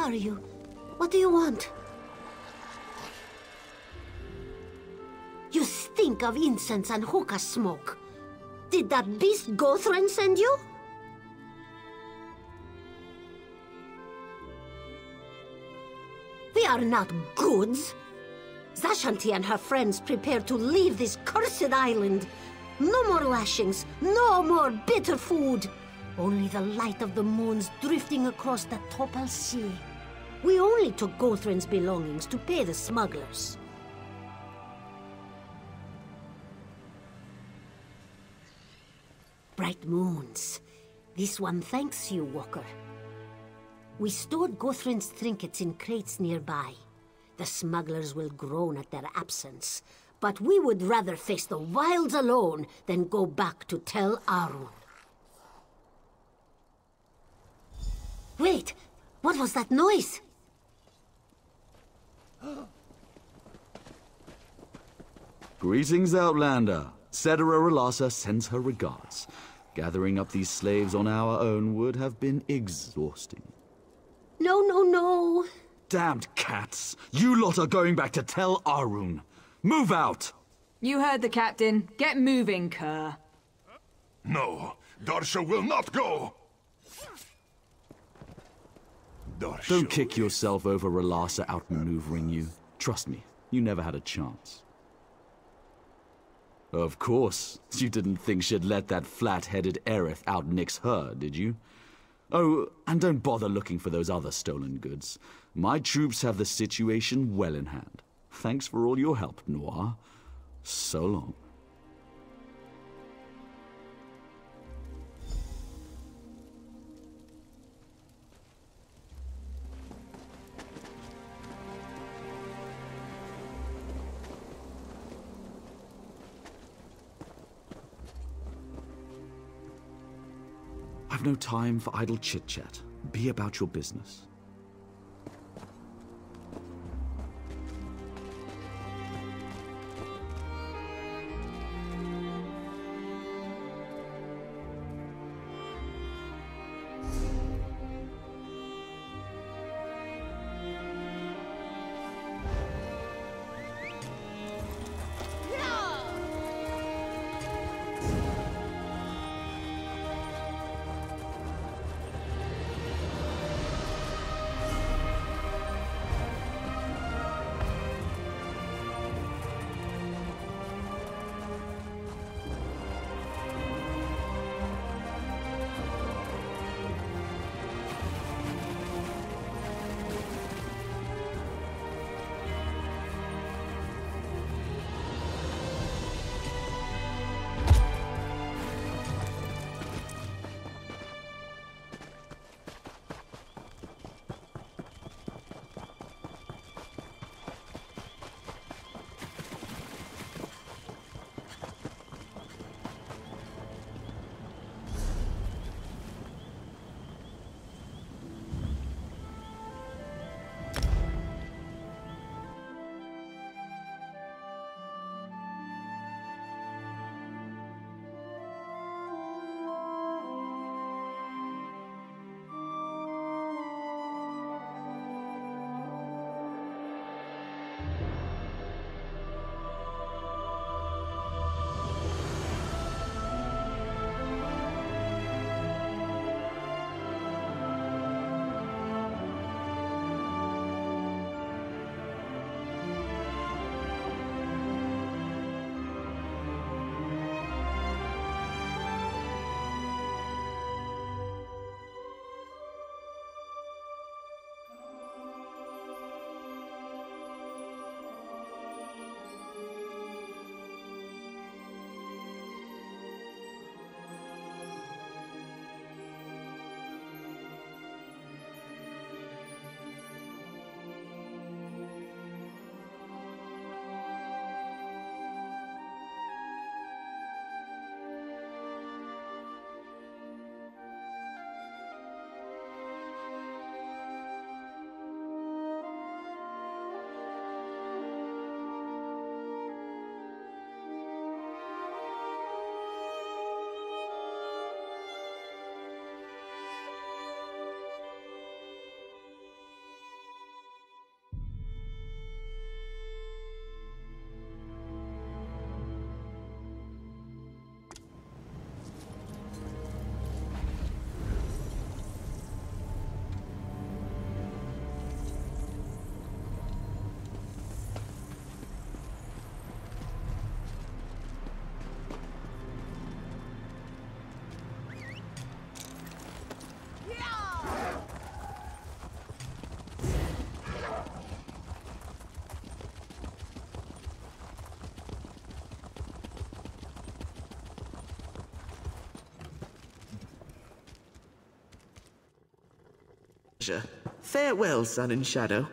are you? What do you want? You stink of incense and hookah smoke. Did that beast Gothran send you? We are not goods. Zashanti and her friends prepare to leave this cursed island. No more lashings, no more bitter food. Only the light of the moons drifting across the Topal Sea. We only took Gothran's belongings to pay the smugglers. Bright moons. This one thanks you, Walker. We stored Gothran's trinkets in crates nearby. The smugglers will groan at their absence, but we would rather face the wilds alone than go back to Tel Arun. Wait! What was that noise? Greetings, Outlander. Cetera Relassa sends her regards. Gathering up these slaves on our own would have been exhausting. No, no, no. Damned cats! You lot are going back to Tel Arun. Move out! You heard the captain. Get moving, Kerr. No, Darsha will not go! Don't kick yourself over Relassa outmaneuvering you. Trust me, you never had a chance. Of course, you didn't think she'd let that flat-headed Aerith outnix her, did you? Oh, and don't bother looking for those other stolen goods. My troops have the situation well in hand. Thanks for all your help, Noir. So long. I've no time for idle chit-chat. Be about your business. Farewell, Sun and Shadow.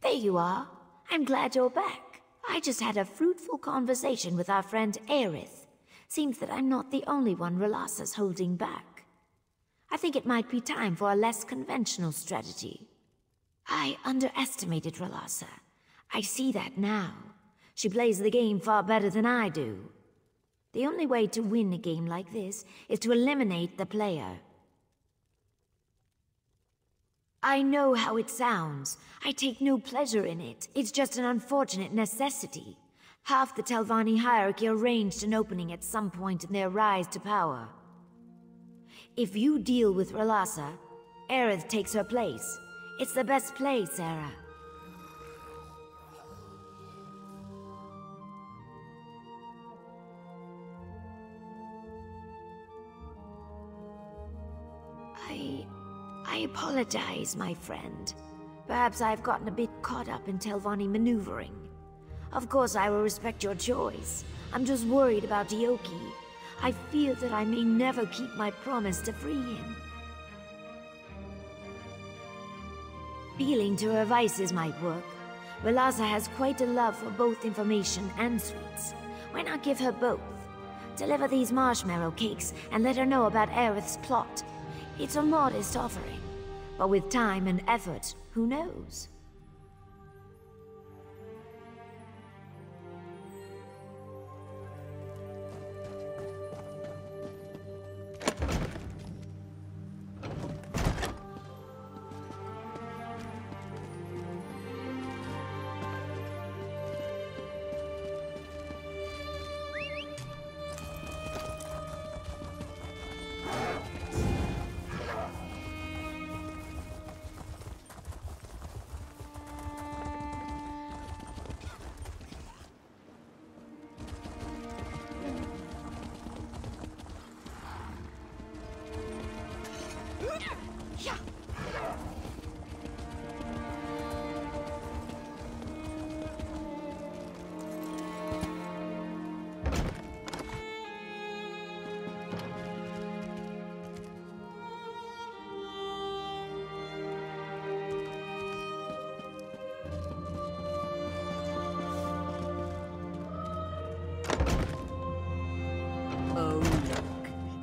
There you are. I'm glad you're back. I just had a fruitful conversation with our friend Aerith. Seems that I'm not the only one Relassa's holding back. I think it might be time for a less conventional strategy. I underestimated Relassa. I see that now. She plays the game far better than I do. The only way to win a game like this is to eliminate the player. I know how it sounds. I take no pleasure in it. It's just an unfortunate necessity. Half the Telvanni hierarchy arranged an opening at some point in their rise to power. If you deal with Relassa, Aerith takes her place. It's the best play, Sarah. I apologize, my friend. Perhaps I've gotten a bit caught up in Telvanni maneuvering. Of course, I will respect your choice. I'm just worried about Ioki. I fear that I may never keep my promise to free him. Appealing to her vices might work. Relassa has quite a love for both information and sweets. Why not give her both? Deliver these marshmallow cakes and let her know about Aerith's plot. It's a modest offering, but with time and effort, who knows?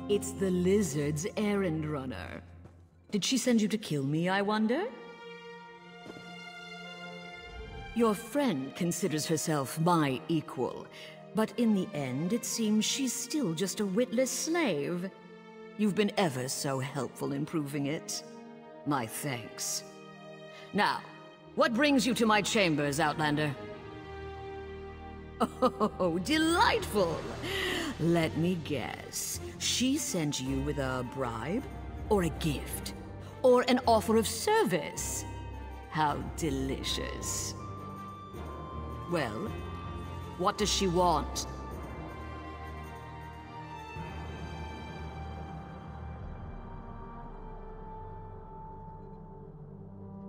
It's the lizard's errand runner. Did she send you to kill me, I wonder? Your friend considers herself my equal, but in the end, it seems she's still just a witless slave. You've been ever so helpful in proving it. My thanks. Now, what brings you to my chambers, Outlander? Oh, delightful! Let me guess. She sent you with a bribe? Or a gift? Or an offer of service? How delicious. Well, what does she want?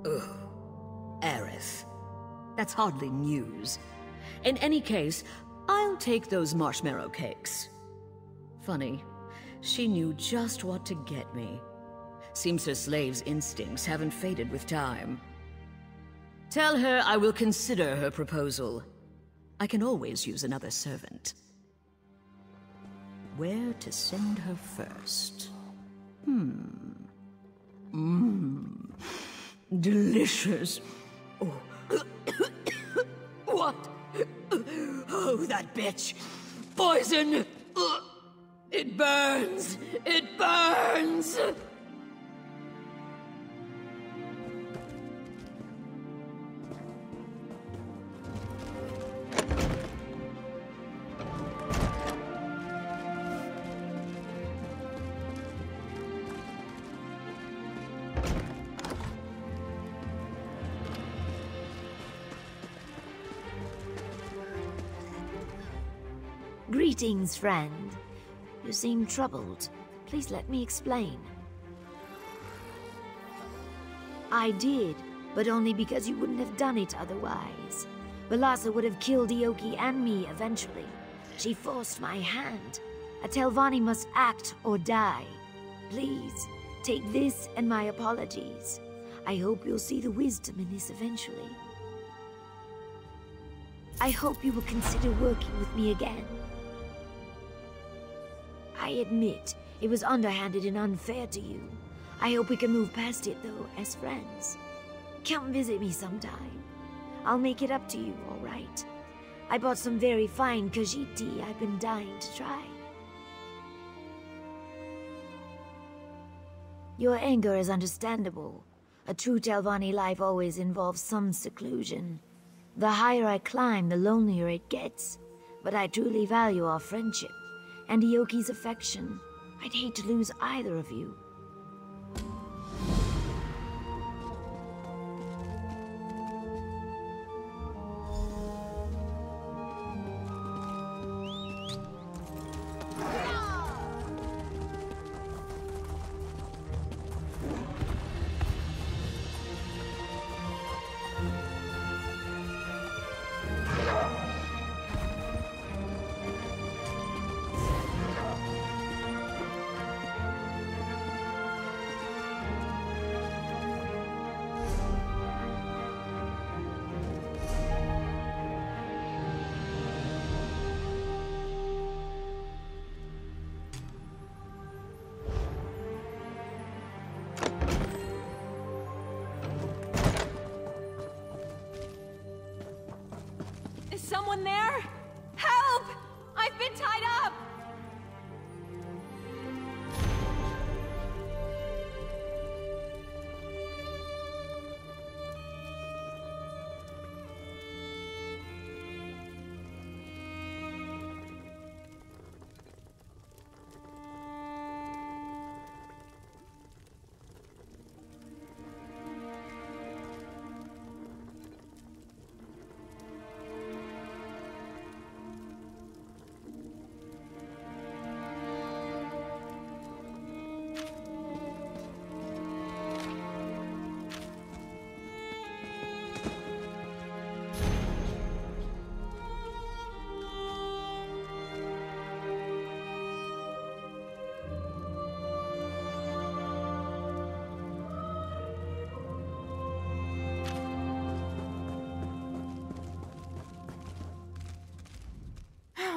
Ugh. Aerith. That's hardly news. In any case, I'll take those marshmallow cakes. Funny, she knew just what to get me. Seems her slave's instincts haven't faded with time. Tell her I will consider her proposal. I can always use another servant. Where to send her first? Delicious. Oh. What? Oh, that bitch! Poison! It burns! It burns! Greetings, friend. You seem troubled. Please let me explain. I did, but only because you wouldn't have done it otherwise. Relassa would have killed Ioki and me eventually. She forced my hand. A Telvanni must act or die. Please, take this and my apologies. I hope you'll see the wisdom in this eventually. I hope you will consider working with me again. I admit, it was underhanded and unfair to you. I hope we can move past it, though, as friends. Come visit me sometime. I'll make it up to you, all right? I bought some very fine Khajiit tea I've been dying to try. Your anger is understandable. A true Telvanni life always involves some seclusion. The higher I climb, the lonelier it gets. But I truly value our friendship, and Ioki's affection. I'd hate to lose either of you. Is someone there? Help! I've been tied up!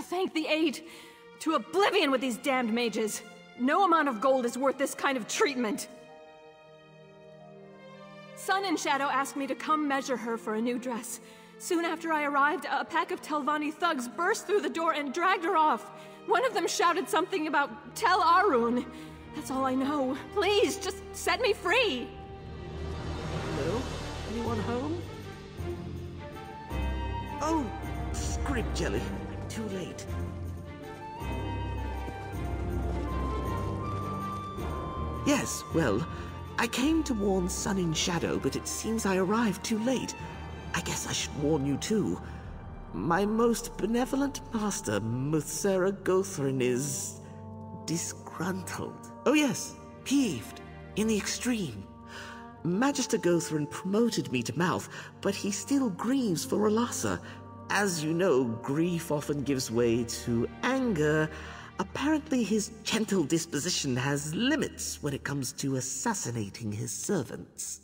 Thank the Eight! To oblivion with these damned mages! No amount of gold is worth this kind of treatment! Sun and Shadow asked me to come measure her for a new dress. Soon after I arrived, a pack of Telvanni thugs burst through the door and dragged her off. One of them shouted something about Tel Arun. That's all I know. Please, just set me free! Hello? Anyone home? Oh, script jelly. Too late. Yes, well, I came to warn Sun in Shadow, but it seems I arrived too late. I guess I should warn you too. My most benevolent master, Muthsera Gothrin, is disgruntled. Oh yes, peeved, in the extreme. Magister Gothrin promoted me to mouth, but he still grieves for Relassa. As you know, grief often gives way to anger. Apparently his gentle disposition has limits when it comes to assassinating his servants.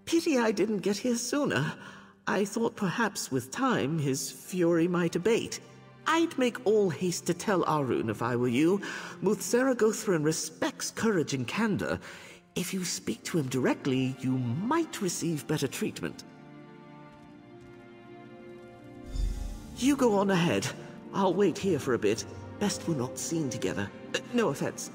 Pity I didn't get here sooner. I thought perhaps with time his fury might abate. I'd make all haste to tell Arun if I were you. Muthsera Gothrin respects courage and candor. If you speak to him directly, you might receive better treatment. You go on ahead. I'll wait here for a bit. Best we're not seen together. No offense.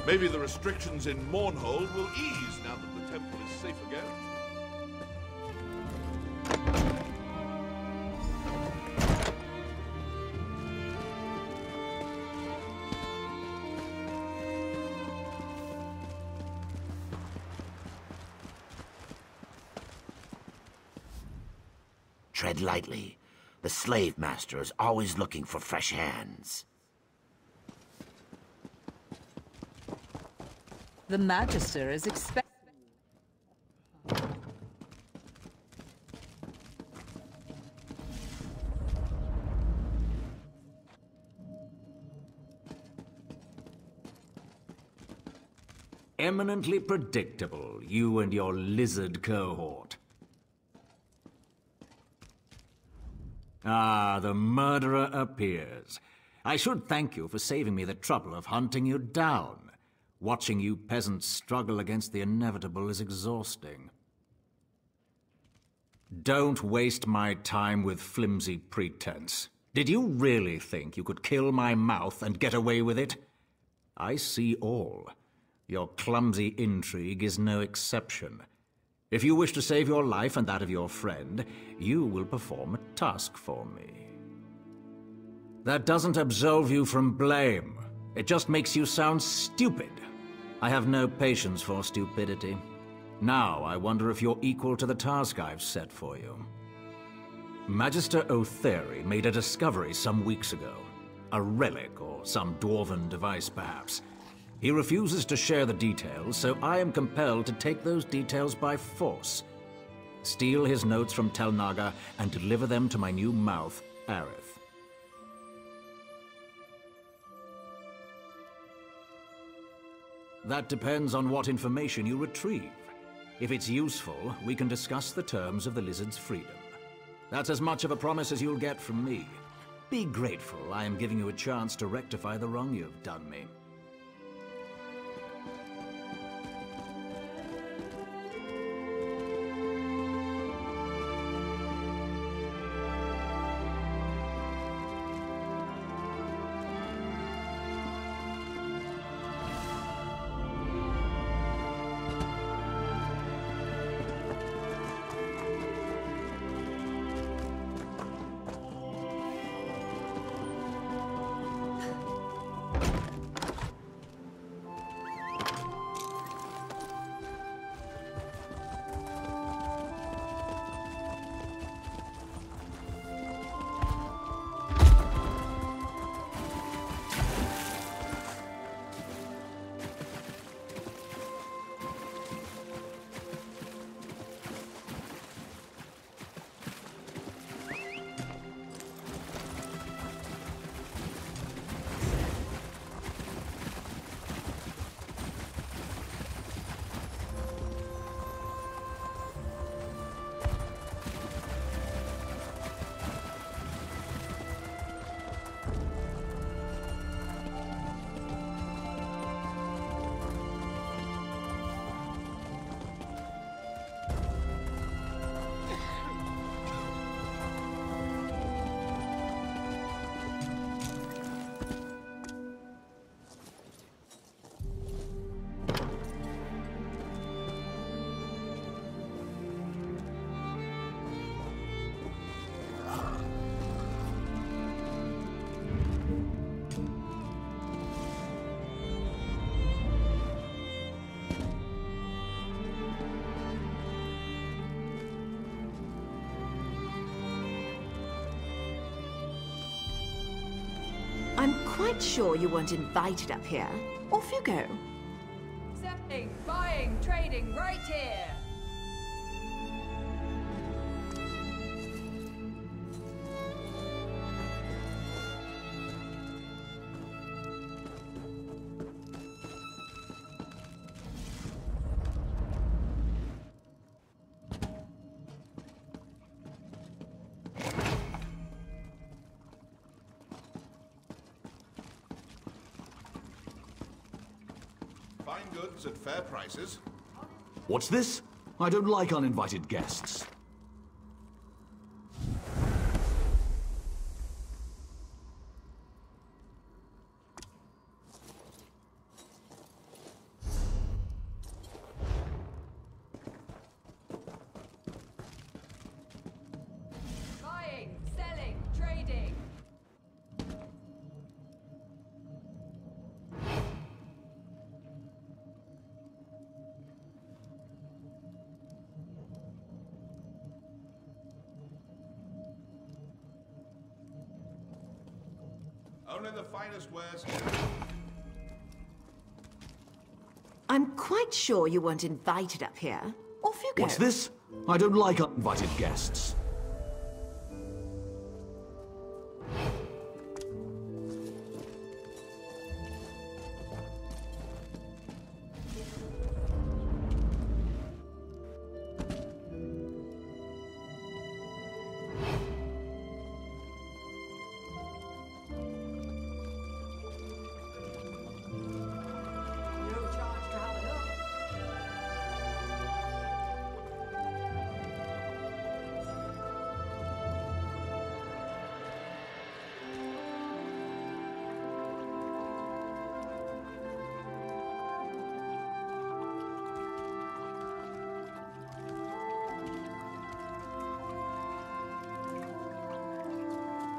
Maybe the restrictions in Mournhold will ease now that the temple is safe again. Tread lightly. The slave master is always looking for fresh hands. The Magister is expecting. Eminently predictable, you and your lizard cohort. Ah, the murderer appears. I should thank you for saving me the trouble of hunting you down. Watching you peasants struggle against the inevitable is exhausting. Don't waste my time with flimsy pretense. Did you really think you could kill my mouth and get away with it? I see all. Your clumsy intrigue is no exception. If you wish to save your life and that of your friend, you will perform a task for me. That doesn't absolve you from blame. It just makes you sound stupid. I have no patience for stupidity. Now I wonder if you're equal to the task I've set for you. Magister O'Theri made a discovery some weeks ago. A relic or some dwarven device, perhaps. He refuses to share the details, so I am compelled to take those details by force. Steal his notes from Tel Naga and deliver them to my new mouth, Aerith. That depends on what information you retrieve. If it's useful, we can discuss the terms of the lizard's freedom. That's as much of a promise as you'll get from me. Be grateful I am giving you a chance to rectify the wrong you've done me. I'm quite sure you weren't invited up here. Off you go. Selling, buying, trading, right here. Fine goods at fair prices. What's this? I don't like uninvited guests. Only the finest wares here. I'm quite sure you weren't invited up here. Off you go. What's this? I don't like uninvited guests.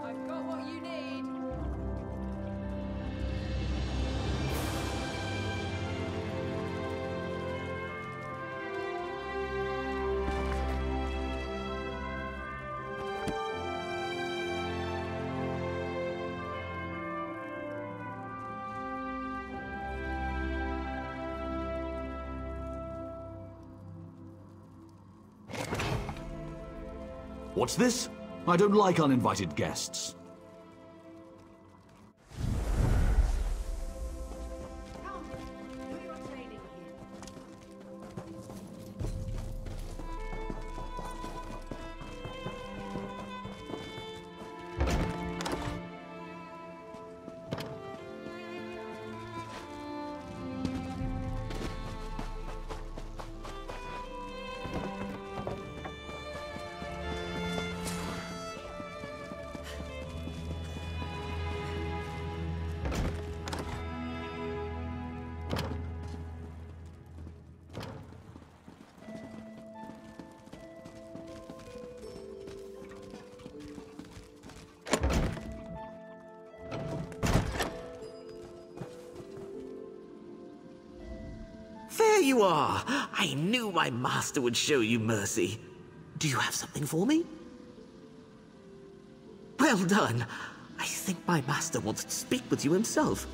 I've got what you need. What's this? I don't like uninvited guests. There you are! I knew my master would show you mercy. Do you have something for me? Well done. I think my master wants to speak with you himself.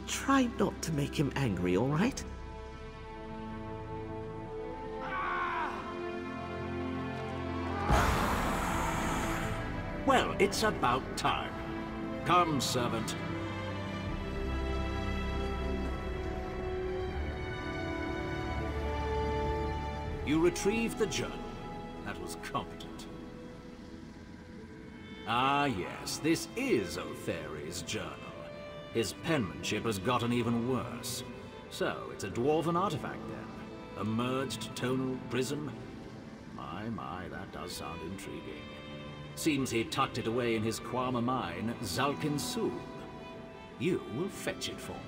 Try not to make him angry, all right? Well, it's about time. Come, servant. You retrieved the journal. That was competent. Ah, yes, this is Otheri's journal. His penmanship has gotten even worse. So, it's a dwarven artifact, then? A merged tonal prism? My, that does sound intriguing. Seems he tucked it away in his Kwama mine, Zalkin Sul. You will fetch it for me.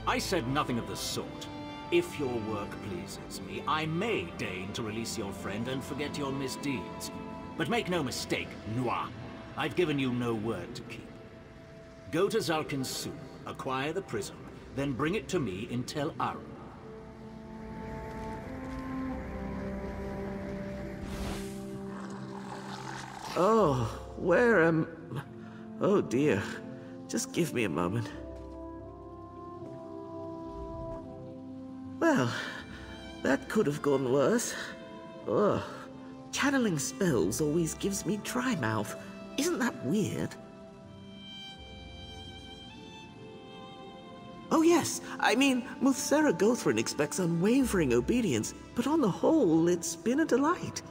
I said nothing of the sort. If your work pleases me, I may deign to release your friend and forget your misdeeds. But make no mistake, Noir. I've given you no word to keep. Go to Zalkin Sul, acquire the prism, then bring it to me in Tel Aru. Oh, where am... Oh dear. Just give me a moment. Well, that could have gone worse. Ugh. Channeling spells always gives me dry mouth. Isn't that weird? Oh yes, I mean, Muthsera Gothrin expects unwavering obedience, but on the whole, it's been a delight.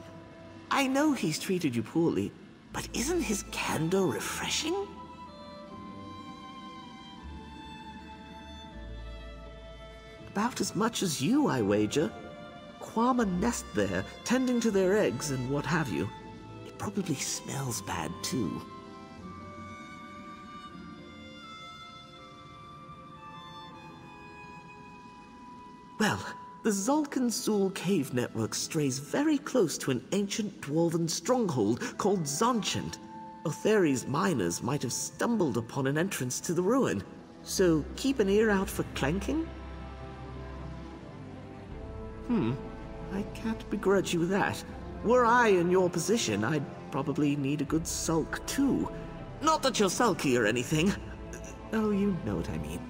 I know he's treated you poorly, but isn't his candor refreshing? About as much as you, I wager. Kwama nest there, tending to their eggs and what have you. It probably smells bad, too. Well, the Zalkin Sul cave network strays very close to an ancient dwarven stronghold called Zonchant. Otheri's miners might have stumbled upon an entrance to the ruin, so keep an ear out for clanking? I can't begrudge you that. Were I in your position, I'd probably need a good sulk too. Not that you're sulky or anything. Oh, you know what I mean.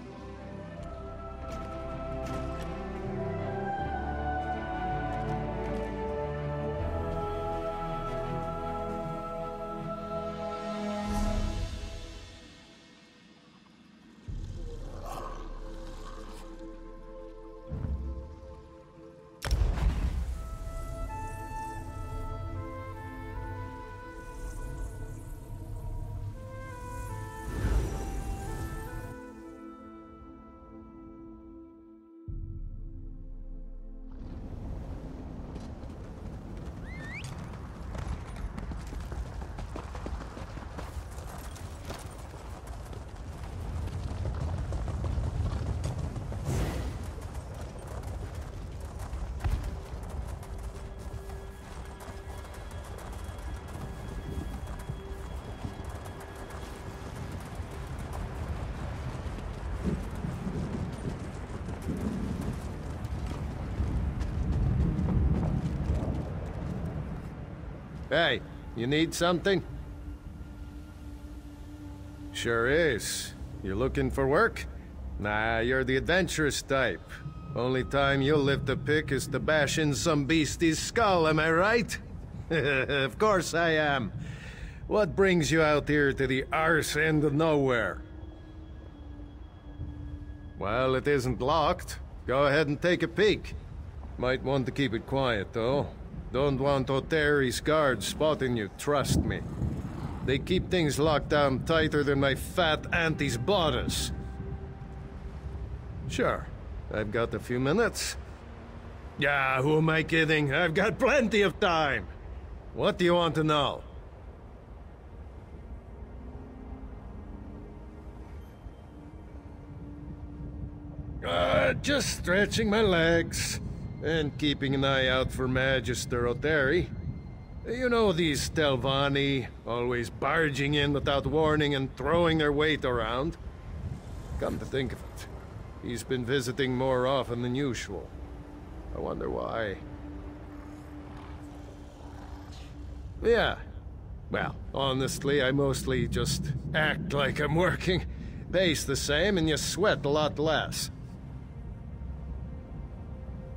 Hey, you need something? Sure is. You looking for work? Nah, you're the adventurous type. Only time you'll lift a pick is to bash in some beastie's skull, am I right? Of course I am. What brings you out here to the arse end of nowhere? Well, it isn't locked. Go ahead and take a peek. Might want to keep it quiet, though. Don't want O'Terry's guards spotting you, trust me. They keep things locked down tighter than my fat auntie's bodice. Sure, I've got a few minutes. Yeah, who am I kidding? I've got plenty of time. What do you want to know? Just stretching my legs. And keeping an eye out for Magister O'Terry. You know these Telvanni, always barging in without warning and throwing their weight around. Come to think of it, he's been visiting more often than usual. I wonder why. Yeah. Well, honestly, I mostly just act like I'm working. Pays the same and you sweat a lot less.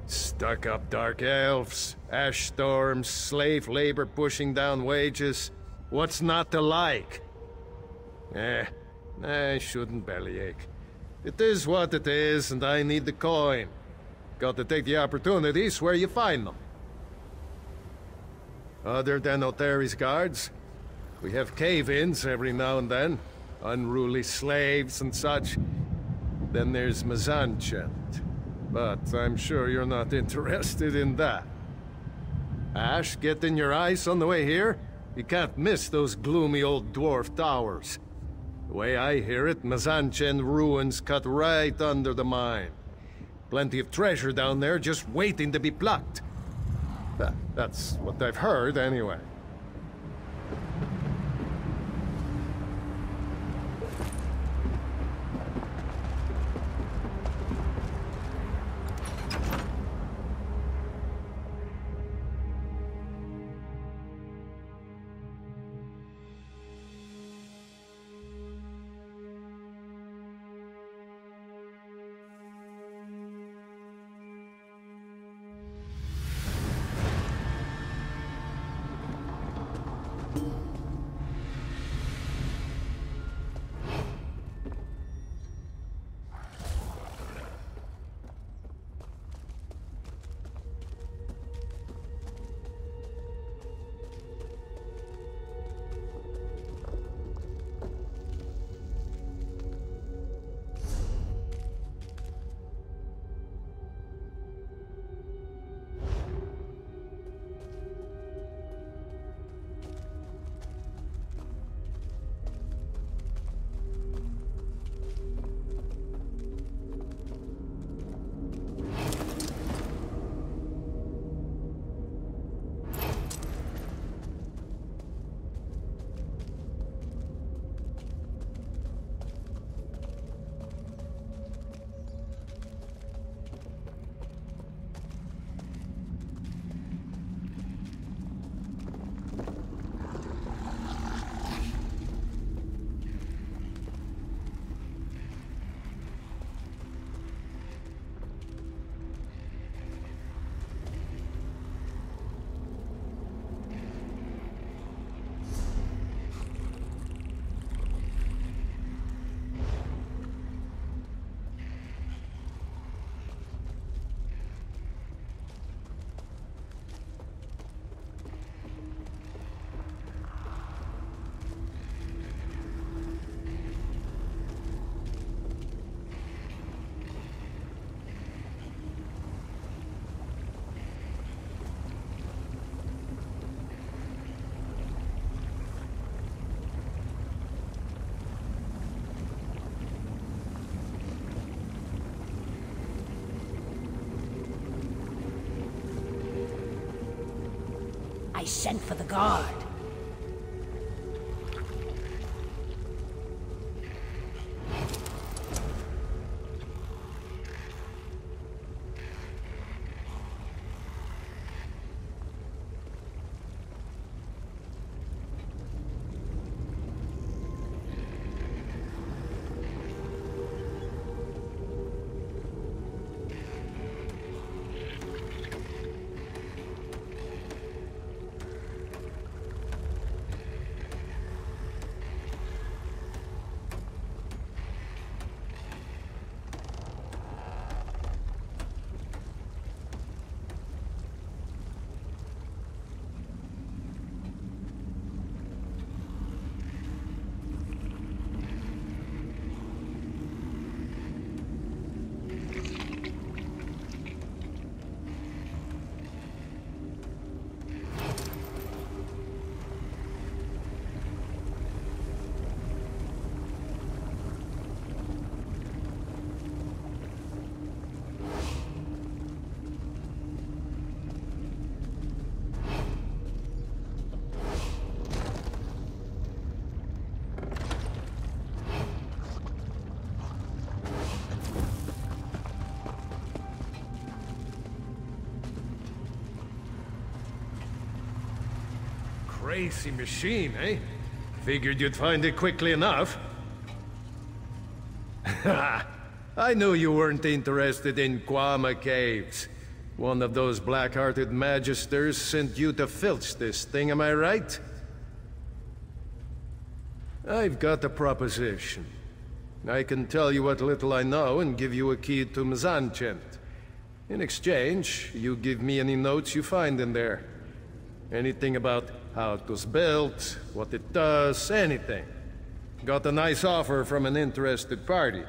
Stuck-up dark elves, ash storms, slave labor pushing down wages. What's not to like? I shouldn't bellyache. It is what it is, and I need the coin. Got to take the opportunities where you find them. Other than O'Terry's guards, we have cave-ins every now and then. Unruly slaves and such. Then there's Mazanchent. But I'm sure you're not interested in that. Ash, get in your ice on the way here? You can't miss those gloomy old dwarf towers. The way I hear it, Mazanchen ruins cut right under the mine. Plenty of treasure down there just waiting to be plucked. That's what I've heard, anyway. I sent for the guard. Crazy machine, eh? Figured you'd find it quickly enough. I knew you weren't interested in Kwama Caves. One of those black-hearted magisters sent you to filch this thing, am I right? I've got a proposition. I can tell you what little I know and give you a key to Mzanchent. In exchange, you give me any notes you find in there. Anything about how it was built, what it does, anything. Got a nice offer from an interested party.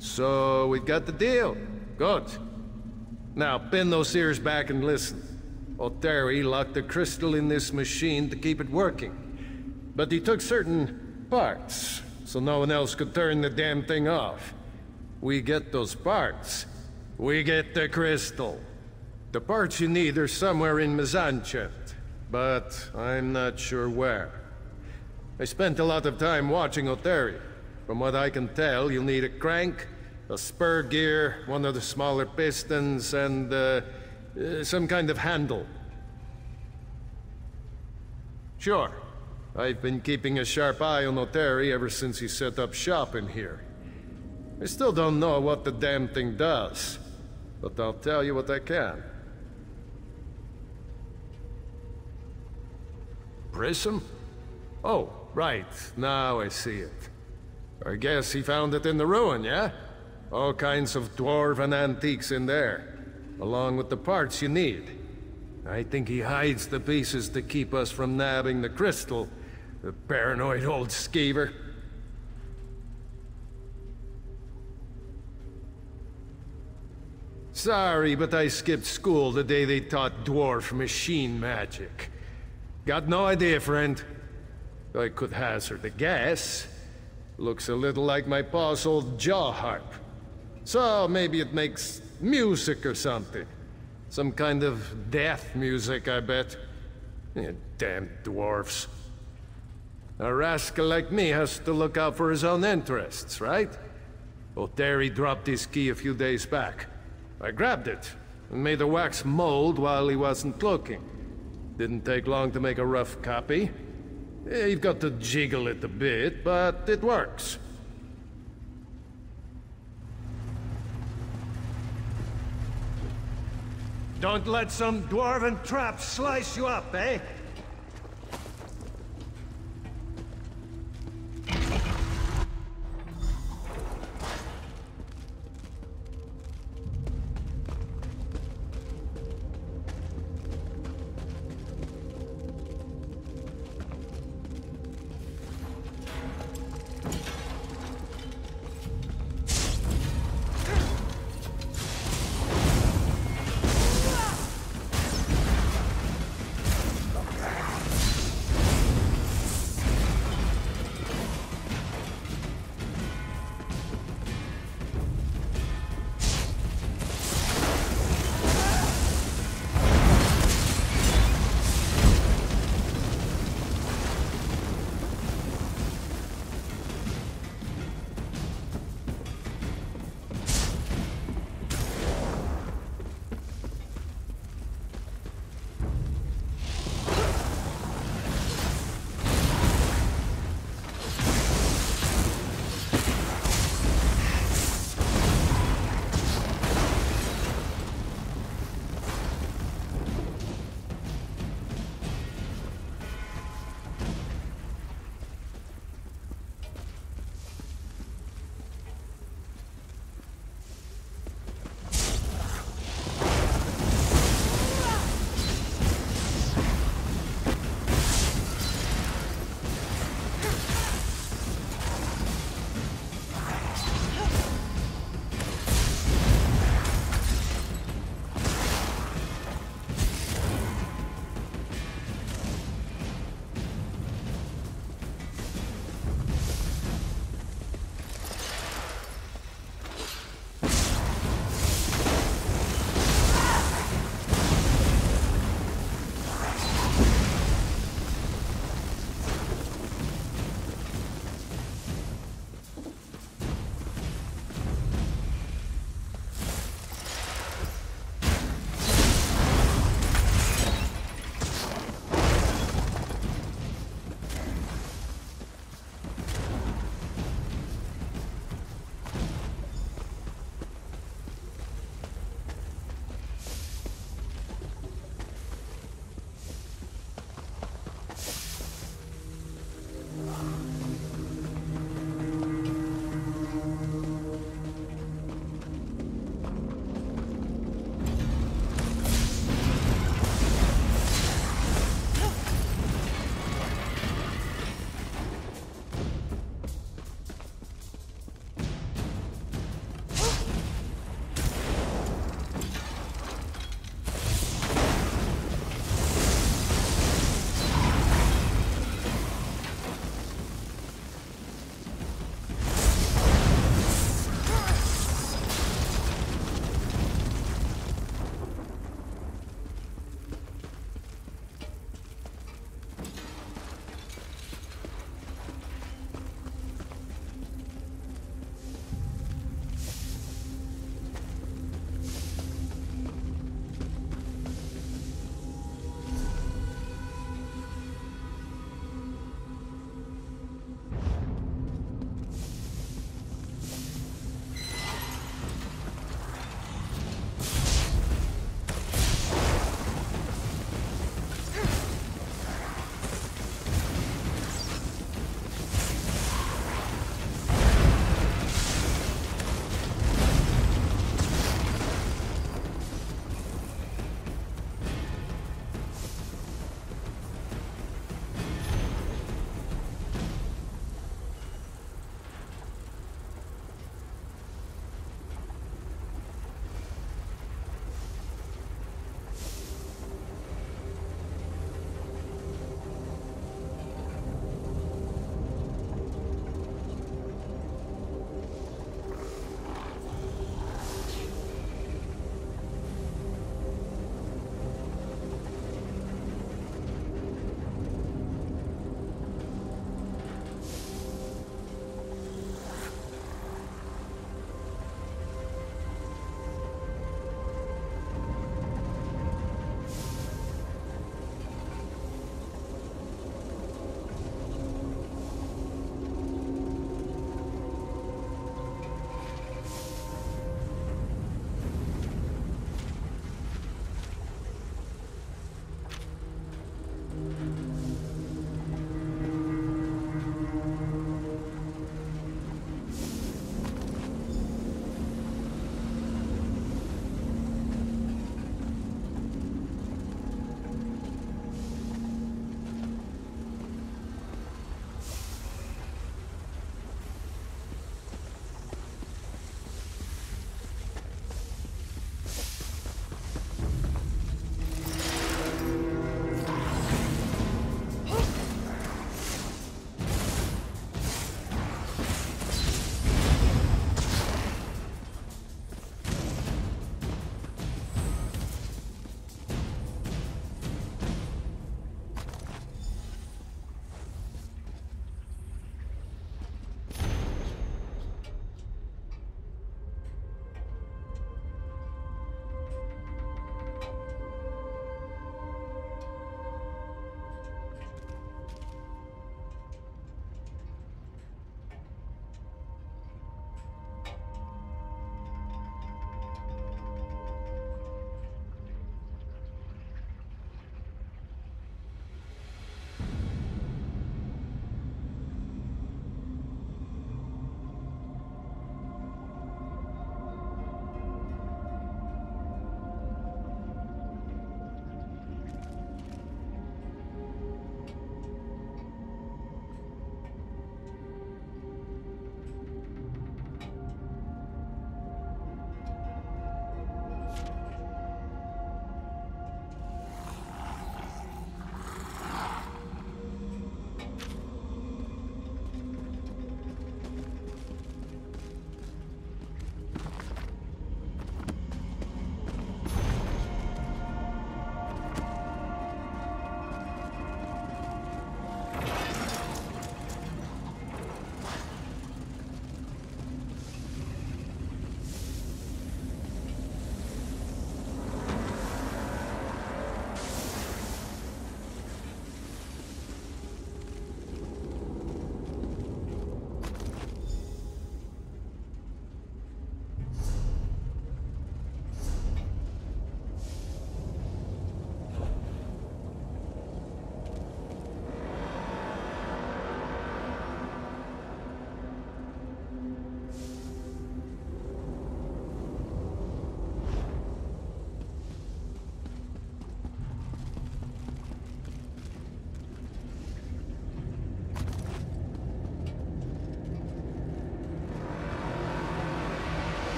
So, we got the deal. Good. Now, pin those ears back and listen. Oteri locked the crystal in this machine to keep it working. But he took certain parts, so no one else could turn the damn thing off. We get those parts. We get the crystal. The parts you need are somewhere in Mzanchent, but I'm not sure where. I spent a lot of time watching Oteri. From what I can tell, you'll need a crank, a spur gear, one of the smaller pistons, and some kind of handle. Sure. I've been keeping a sharp eye on Oteri ever since he set up shop in here. I still don't know what the damn thing does, but I'll tell you what I can. Prism? Oh, right. Now I see it. I guess he found it in the ruin, yeah? All kinds of dwarven antiques in there, along with the parts you need. I think he hides the pieces to keep us from nabbing the crystal, the paranoid old skeever. Sorry, but I skipped school the day they taught dwarf machine magic. Got no idea, friend. I could hazard a guess. Looks a little like my pa's old jaw harp. So maybe it makes music or something. Some kind of death music, I bet. Damn dwarfs. A rascal like me has to look out for his own interests, right? Oteri dropped his key a few days back. I grabbed it and made a wax mold while he wasn't looking. Didn't take long to make a rough copy. You've got to jiggle it a bit, but it works. Don't let some dwarven trap slice you up, eh?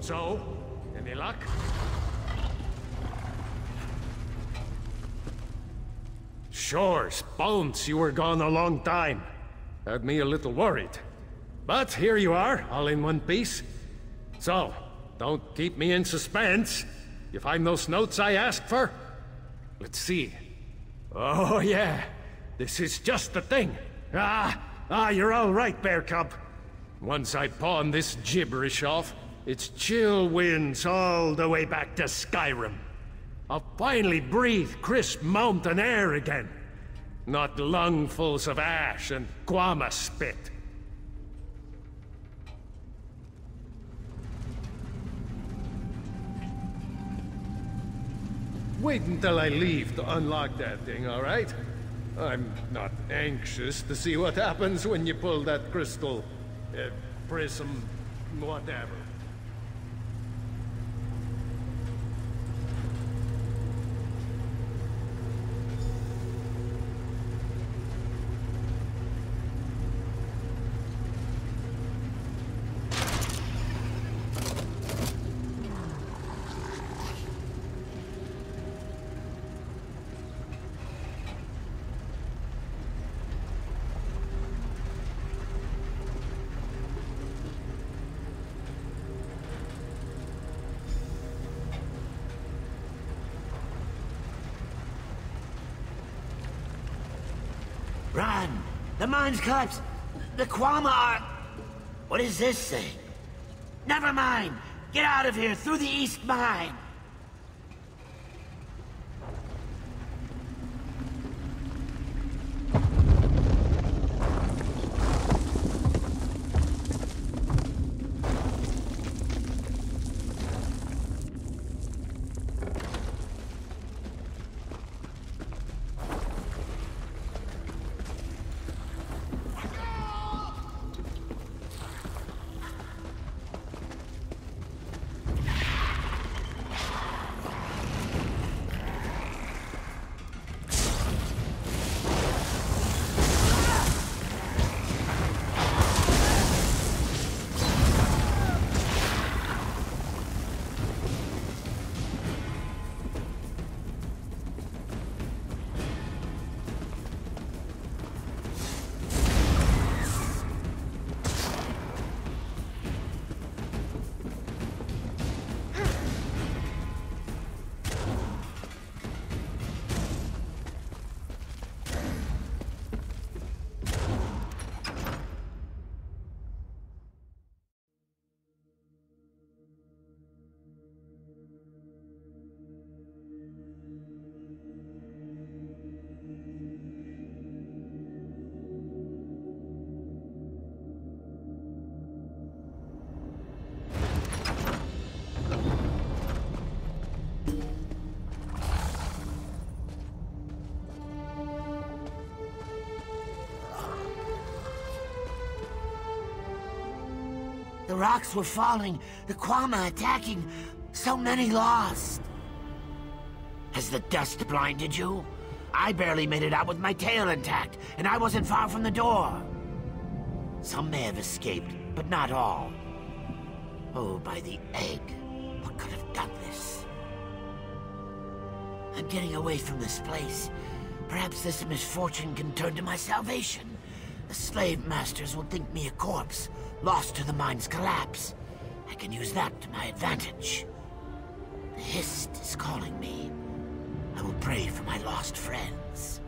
So, any luck? Sure, Bones, you were gone a long time. Had me a little worried. But here you are, all in one piece. So, don't keep me in suspense. You find those notes I asked for? Let's see. Oh, yeah. This is just the thing. You're all right, Bear Cub. Once I pawn this gibberish off, it's chill winds all the way back to Skyrim. I'll finally breathe crisp mountain air again. Not lungfuls of ash and Guama spit. Wait until I leave to unlock that thing, all right? I'm not anxious to see what happens when you pull that crystal... prism... whatever. Run! The mine's collapsed! The Kwama are... What is this thing? Never mind! Get out of here, through the east mine! The rocks were falling, the Kwama attacking, so many lost. Has the dust blinded you? I barely made it out with my tail intact, and I wasn't far from the door. Some may have escaped, but not all. Oh, by the egg, what could have done this? I'm getting away from this place. Perhaps this misfortune can turn to my salvation. The slave masters will think me a corpse, lost to the mine's collapse. I can use that to my advantage. The Hist is calling me. I will pray for my lost friends.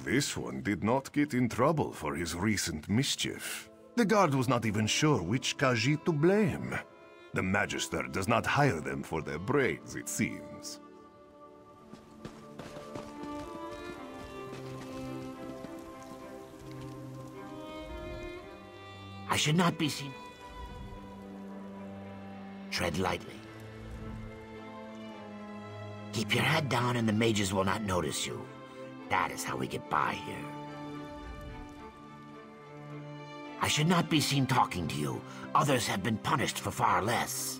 This one did not get in trouble for his recent mischief. The guard was not even sure which Khajiit to blame. The Magister does not hire them for their brains, it seems. I should not be seen. Tread lightly. Keep your head down and the mages will not notice you. That is how we get by here. I should not be seen talking to you. Others have been punished for far less.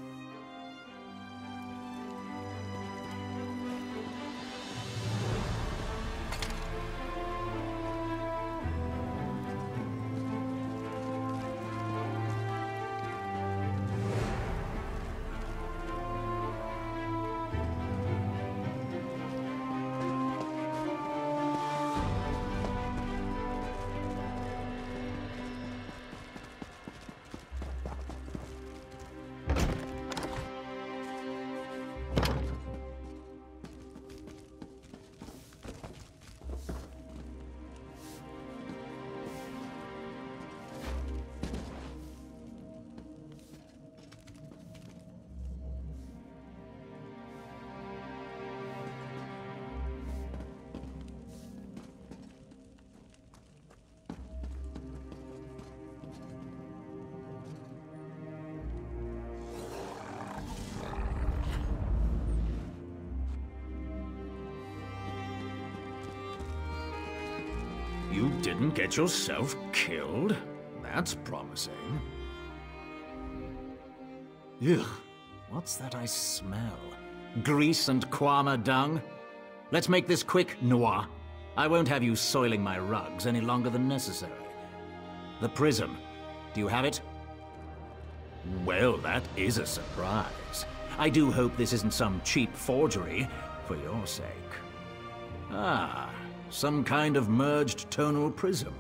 You didn't get yourself killed? That's promising. Ugh, what's that I smell? Grease and Kwama dung? Let's make this quick, Noir. I won't have you soiling my rugs any longer than necessary. The prism. Do you have it? Well, that is a surprise. I do hope this isn't some cheap forgery, for your sake. Ah, some kind of merged tonal prism.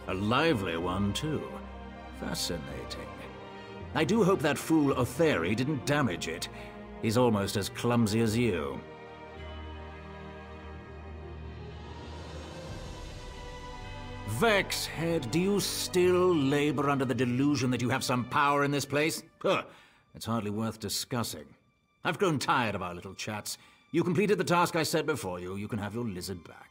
A lively one, too. Fascinating. I do hope that fool Otheri didn't damage it. He's almost as clumsy as you. Vexhead, do you still labor under the delusion that you have some power in this place? Huh, it's hardly worth discussing. I've grown tired of our little chats. You completed the task I set before you. You can have your lizard back.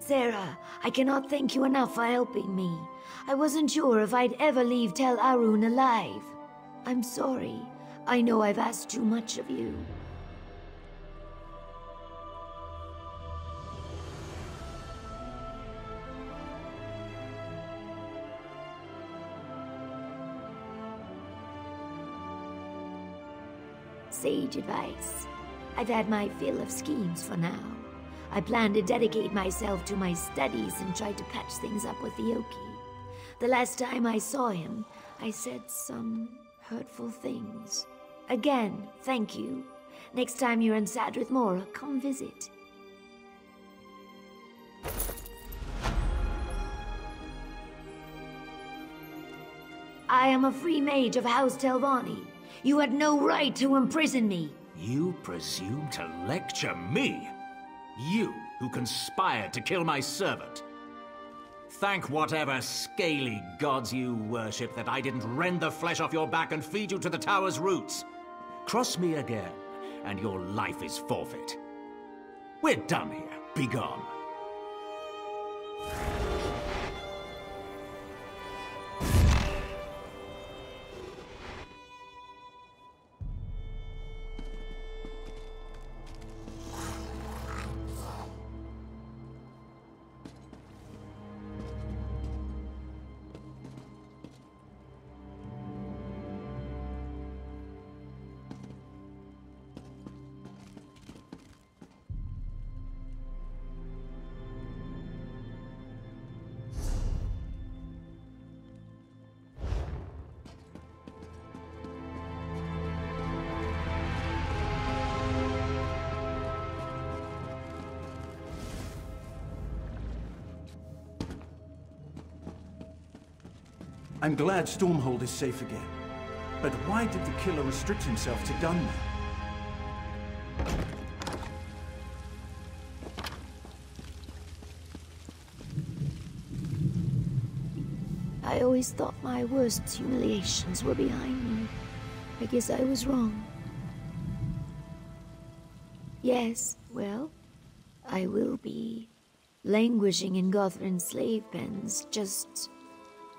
Sarah, I cannot thank you enough for helping me. I wasn't sure if I'd ever leave Tel Arun alive. I'm sorry. I know I've asked too much of you. Sage advice. I've had my fill of schemes for now. I plan to dedicate myself to my studies and try to patch things up with Ioki. The last time I saw him, I said some hurtful things. Again, thank you. Next time you're in Sadrith Mora, come visit. I am a free mage of House Telvanni. You had no right to imprison me. You presume to lecture me? You, who conspired to kill my servant. Thank whatever scaly gods you worship that I didn't rend the flesh off your back and feed you to the tower's roots. Cross me again, and your life is forfeit. We're done here. Be gone. I'm glad Stormhold is safe again. But why did the killer restrict himself to Dunmer? I always thought my worst humiliations were behind me. I guess I was wrong. Yes, well, I will be languishing in Gothrin slave pens. Just...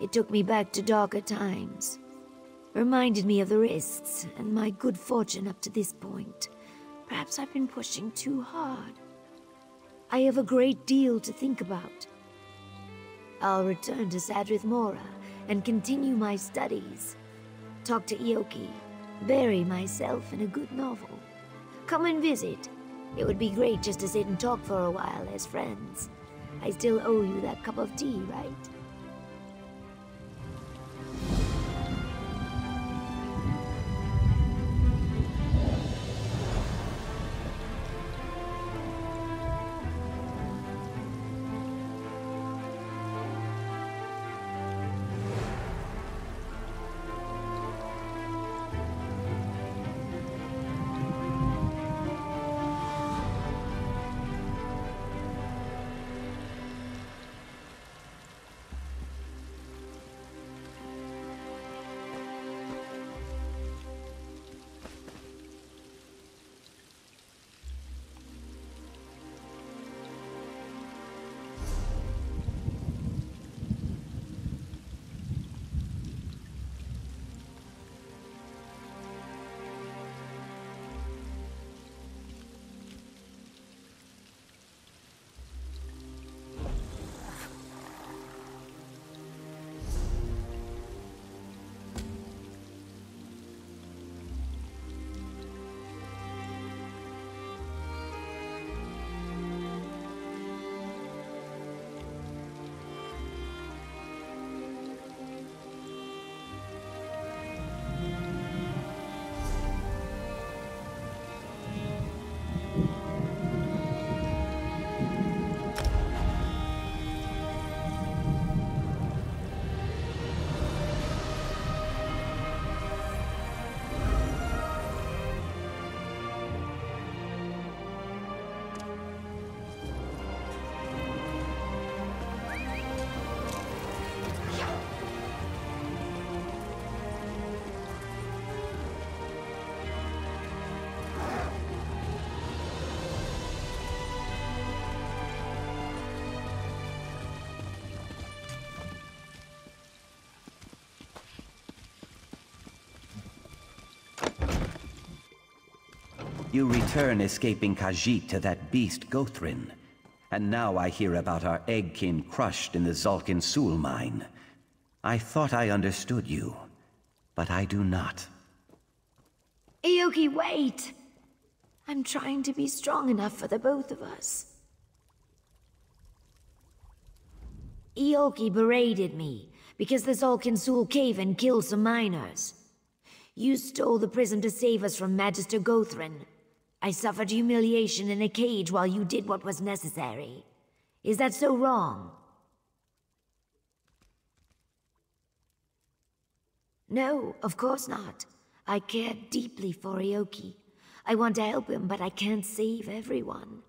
it took me back to darker times. Reminded me of the risks and my good fortune up to this point. Perhaps I've been pushing too hard. I have a great deal to think about. I'll return to Sadrith Mora and continue my studies. Talk to Ioki. Bury myself in a good novel. Come and visit. It would be great just to sit and talk for a while as friends. I still owe you that cup of tea, right? You return escaping Khajiit to that beast Gothrin. And now I hear about our eggkin crushed in the Zalkin Sul mine. I thought I understood you, but I do not. Ioki, wait! I'm trying to be strong enough for the both of us. Ioki berated me because the Zalkin Sul cave-in killed some miners. You stole the prism to save us from Magister Gothrin. I suffered humiliation in a cage while you did what was necessary. Is that so wrong? No, of course not. I care deeply for Ioki. I want to help him, but I can't save everyone.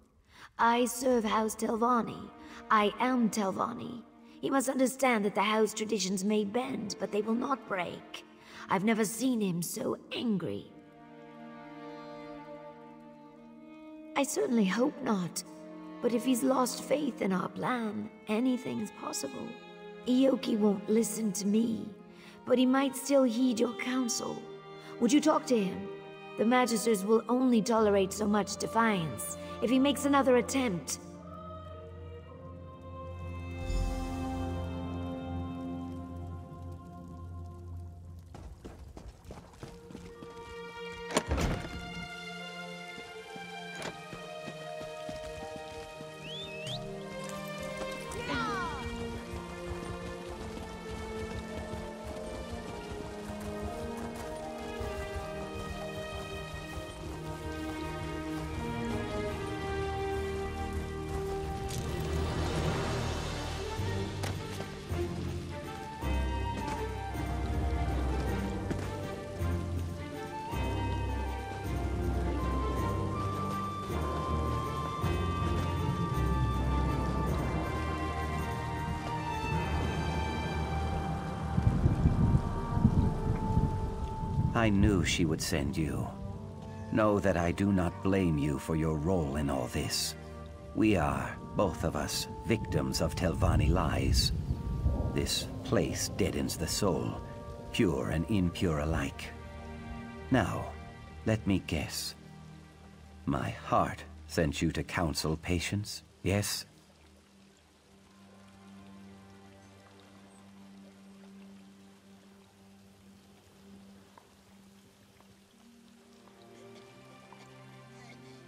I serve House Telvanni. I am Telvanni. He must understand that the house traditions may bend, but they will not break. I've never seen him so angry. I certainly hope not. But if he's lost faith in our plan, anything's possible. Ioki won't listen to me, but he might still heed your counsel. Would you talk to him? The Magisters will only tolerate so much defiance. If he makes another attempt... I knew she would send you. Know that I do not blame you for your role in all this. We are, both of us, victims of Telvanni lies. This place deadens the soul, pure and impure alike. Now, let me guess. My heart sent you to counsel patience, yes?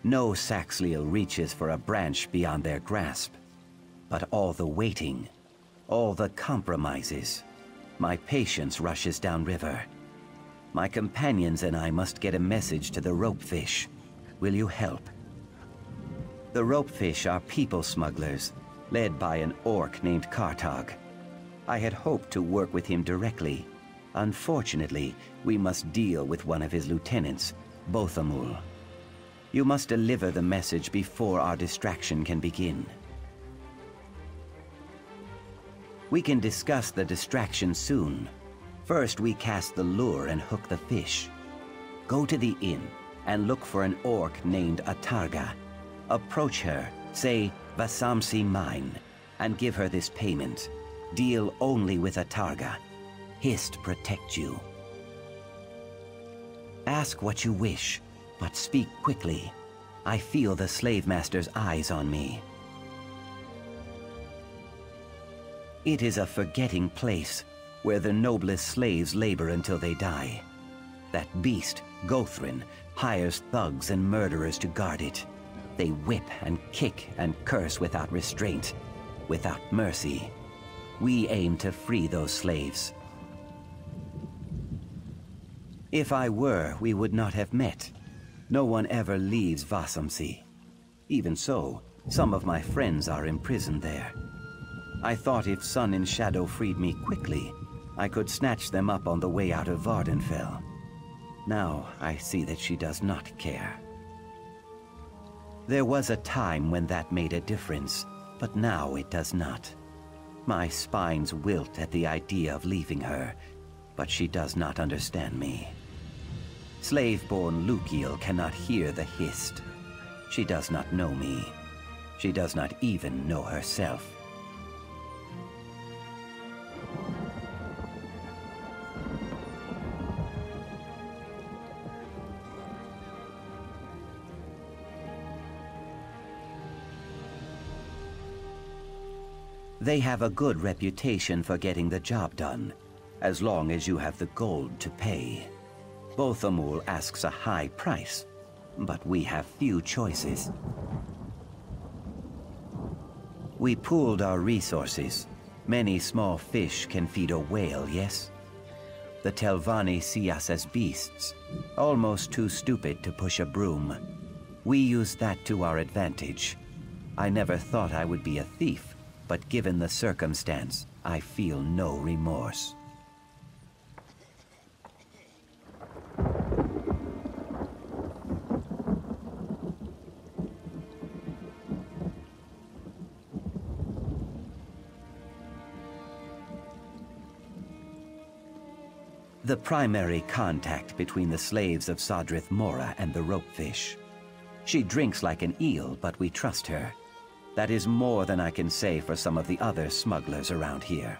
No Saxliel reaches for a branch beyond their grasp. But all the waiting, all the compromises, my patience rushes downriver. My companions and I must get a message to the ropefish. Will you help? The ropefish are people smugglers, led by an orc named Kartag. I had hoped to work with him directly. Unfortunately, we must deal with one of his lieutenants, Bothamul. You must deliver the message before our distraction can begin. We can discuss the distraction soon. First, we cast the lure and hook the fish. Go to the inn and look for an orc named Atarga. Approach her, say, Vasamsi mine, and give her this payment. Deal only with Atarga. Hist protect you. Ask what you wish, but speak quickly. I feel the slave master's eyes on me. It is a forgetting place, where the noblest slaves labor until they die. That beast, Gothrin, hires thugs and murderers to guard it. They whip and kick and curse without restraint, without mercy. We aim to free those slaves. If I were, we would not have met. No one ever leaves Vasamsi. Even so, some of my friends are imprisoned there. I thought if Sun and Shadow freed me quickly, I could snatch them up on the way out of Vardenfell. Now I see that she does not care. There was a time when that made a difference, but now it does not. My spines wilt at the idea of leaving her, but she does not understand me. Slave-born Lukiel cannot hear the hist. She does not know me. She does not even know herself. They have a good reputation for getting the job done, as long as you have the gold to pay. Bothamul asks a high price, but we have few choices. We pooled our resources. Many small fish can feed a whale, yes? The Telvanni see us as beasts, almost too stupid to push a broom. We use that to our advantage. I never thought I would be a thief, but given the circumstance, I feel no remorse. The primary contact between the slaves of Sadrith Mora and the ropefish. She drinks like an eel, but we trust her. That is more than I can say for some of the other smugglers around here.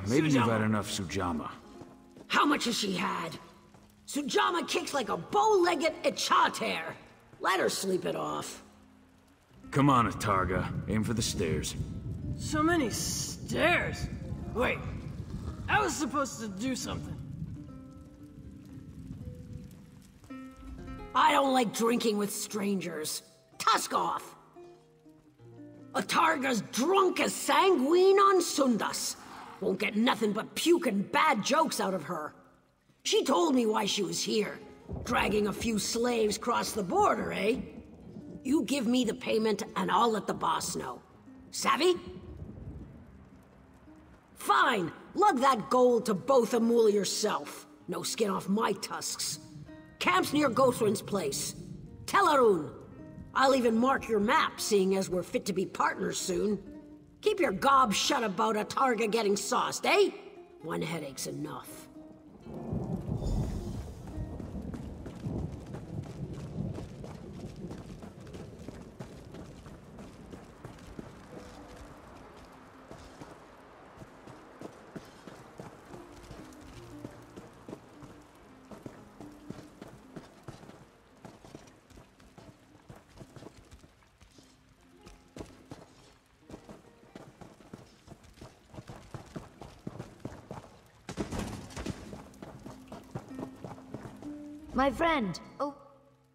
Maybe you've had enough Sujamma. How much has she had? Sujamma kicks like a bow-legged Echater. Let her sleep it off. Come on, Atarga. Aim for the stairs. So many stairs. Wait, I was supposed to do something. I don't like drinking with strangers. Tusk off! Atarga's drunk as sanguine on Sundas. Won't get nothing but puke and bad jokes out of her. She told me why she was here. Dragging a few slaves across the border, eh? You give me the payment and I'll let the boss know. Savvy? Fine. Lug that gold to both Amul yourself. No skin off my tusks. Camp's near Gothrin's place. Tell Arun. I'll even mark your map, seeing as we're fit to be partners soon. Keep your gob shut about Atarga getting sauced, eh? One headache's enough. My friend. Oh,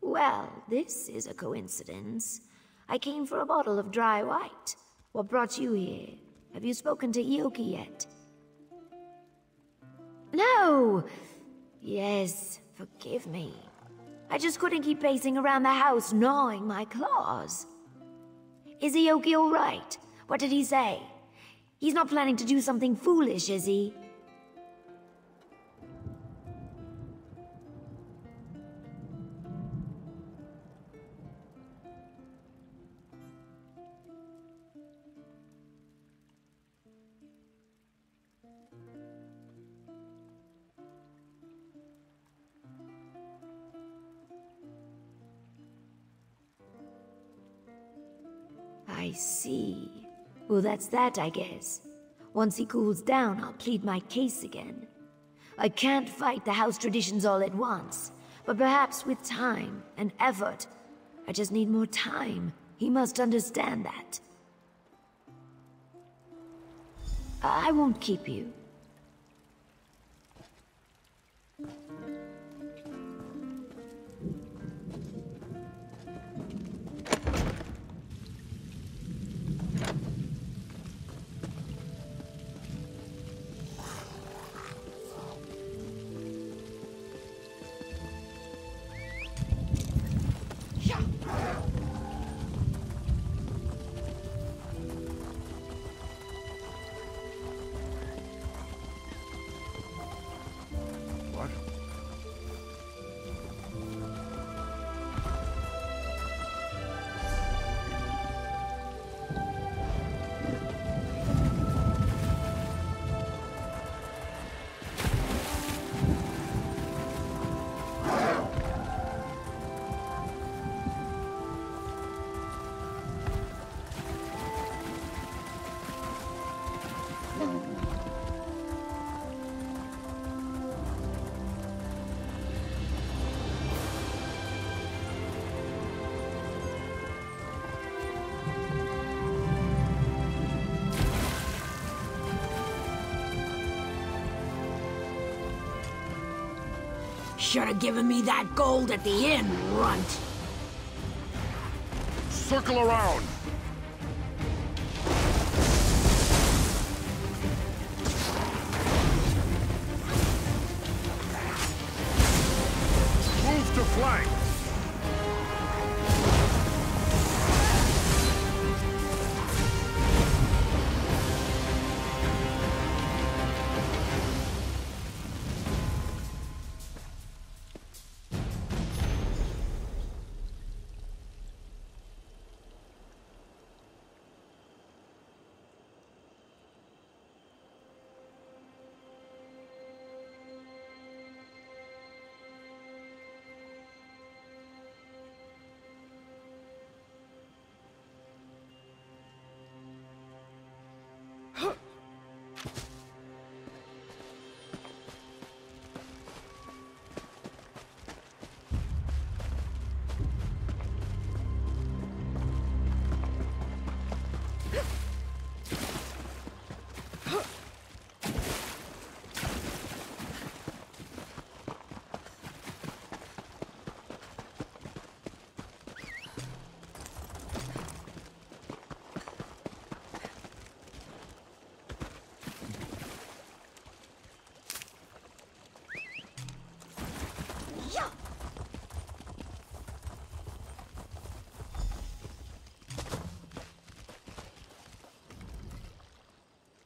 well, this is a coincidence. I came for a bottle of dry white. What brought you here? Have you spoken to Ioki yet? No! Yes, forgive me. I just couldn't keep pacing around the house, gnawing my claws. Is Ioki all right? What did he say? He's not planning to do something foolish, is he? I see. Well, that's that, I guess. Once he cools down, I'll plead my case again. I can't fight the house traditions all at once, but perhaps with time and effort. I just need more time. He must understand that. I won't keep you. Should have given me that gold at the inn, runt. Circle around. Move to flank.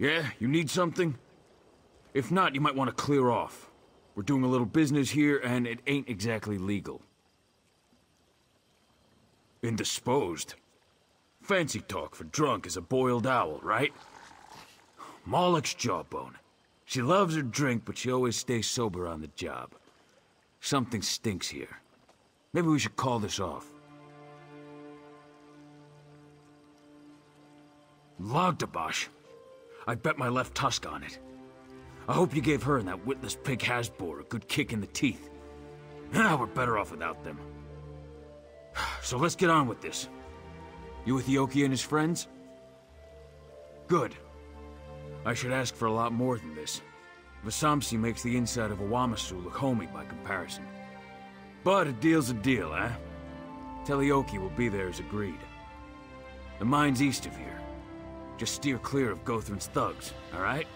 Yeah, you need something? If not, you might want to clear off. We're doing a little business here, and it ain't exactly legal. Indisposed? Fancy talk for drunk as a boiled owl, right? Moloch's jawbone. She loves her drink, but she always stays sober on the job. Something stinks here. Maybe we should call this off. Logdabash. I bet my left tusk on it. I hope you gave her and that witless pig Hasbor a good kick in the teeth. Ah, we're better off without them. So let's get on with this. You with Yoki and his friends? Good. I should ask for a lot more than this. Vasamsi makes the inside of a Wamasu look homey by comparison. But a deal's a deal, eh? Tell Yoki will be there as agreed. The mine's east of here. Just steer clear of Gothrin's thugs, alright?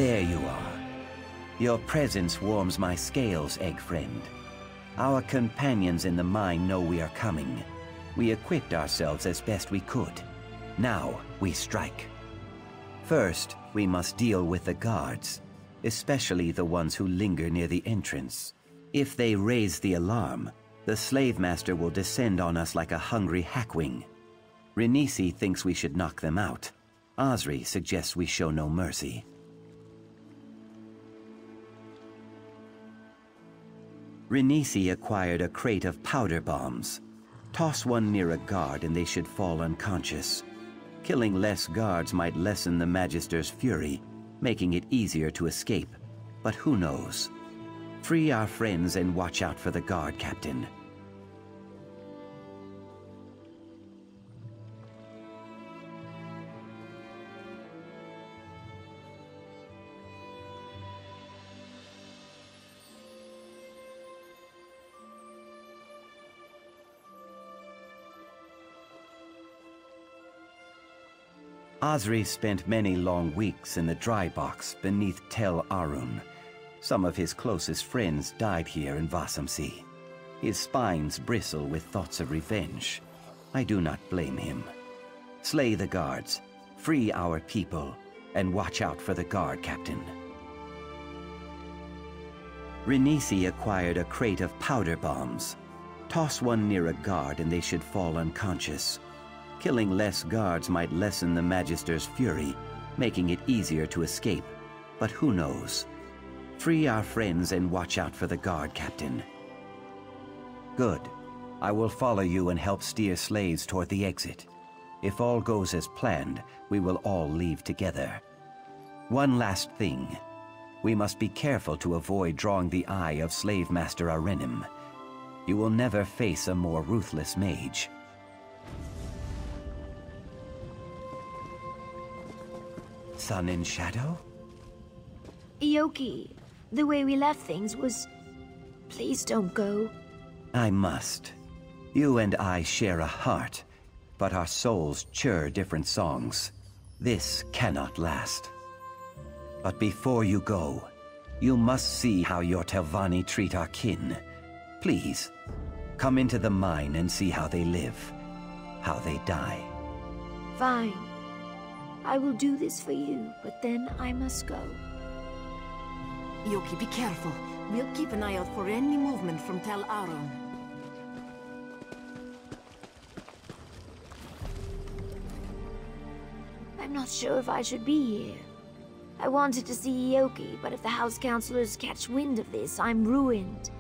There you are. Your presence warms my scales, egg friend. Our companions in the mine know we are coming. We equipped ourselves as best we could. Now we strike. First, we must deal with the guards, especially the ones who linger near the entrance. If they raise the alarm, the slave master will descend on us like a hungry hackwing. Renisi thinks we should knock them out. Osri suggests we show no mercy. Renisi acquired a crate of powder bombs. Toss one near a guard and they should fall unconscious. Killing less guards might lessen the Magister's fury, making it easier to escape. But who knows? Free our friends and watch out for the guard captain. Osri spent many long weeks in the dry box beneath Tel Arun. Some of his closest friends died here in Vasamsi. His spines bristle with thoughts of revenge. I do not blame him. Slay the guards, free our people, and watch out for the guard captain. Renisi acquired a crate of powder bombs. Toss one near a guard and they should fall unconscious. Killing less guards might lessen the Magister's fury, making it easier to escape. But who knows? Free our friends and watch out for the guard captain. Good. I will follow you and help steer slaves toward the exit. If all goes as planned, we will all leave together. One last thing. We must be careful to avoid drawing the eye of Slave Master Arenim. You will never face a more ruthless mage. Sun and Shadow? Yoki, the way we left things was... Please don't go. I must. You and I share a heart, but our souls chur different songs. This cannot last. But before you go, you must see how your Telvanni treat our kin. Please, come into the mine and see how they live, how they die. Fine. I will do this for you, but then I must go. Yoki, be careful. We'll keep an eye out for any movement from Tel Arun. I'm not sure if I should be here. I wanted to see Yoki, but if the House Councilors catch wind of this, I'm ruined.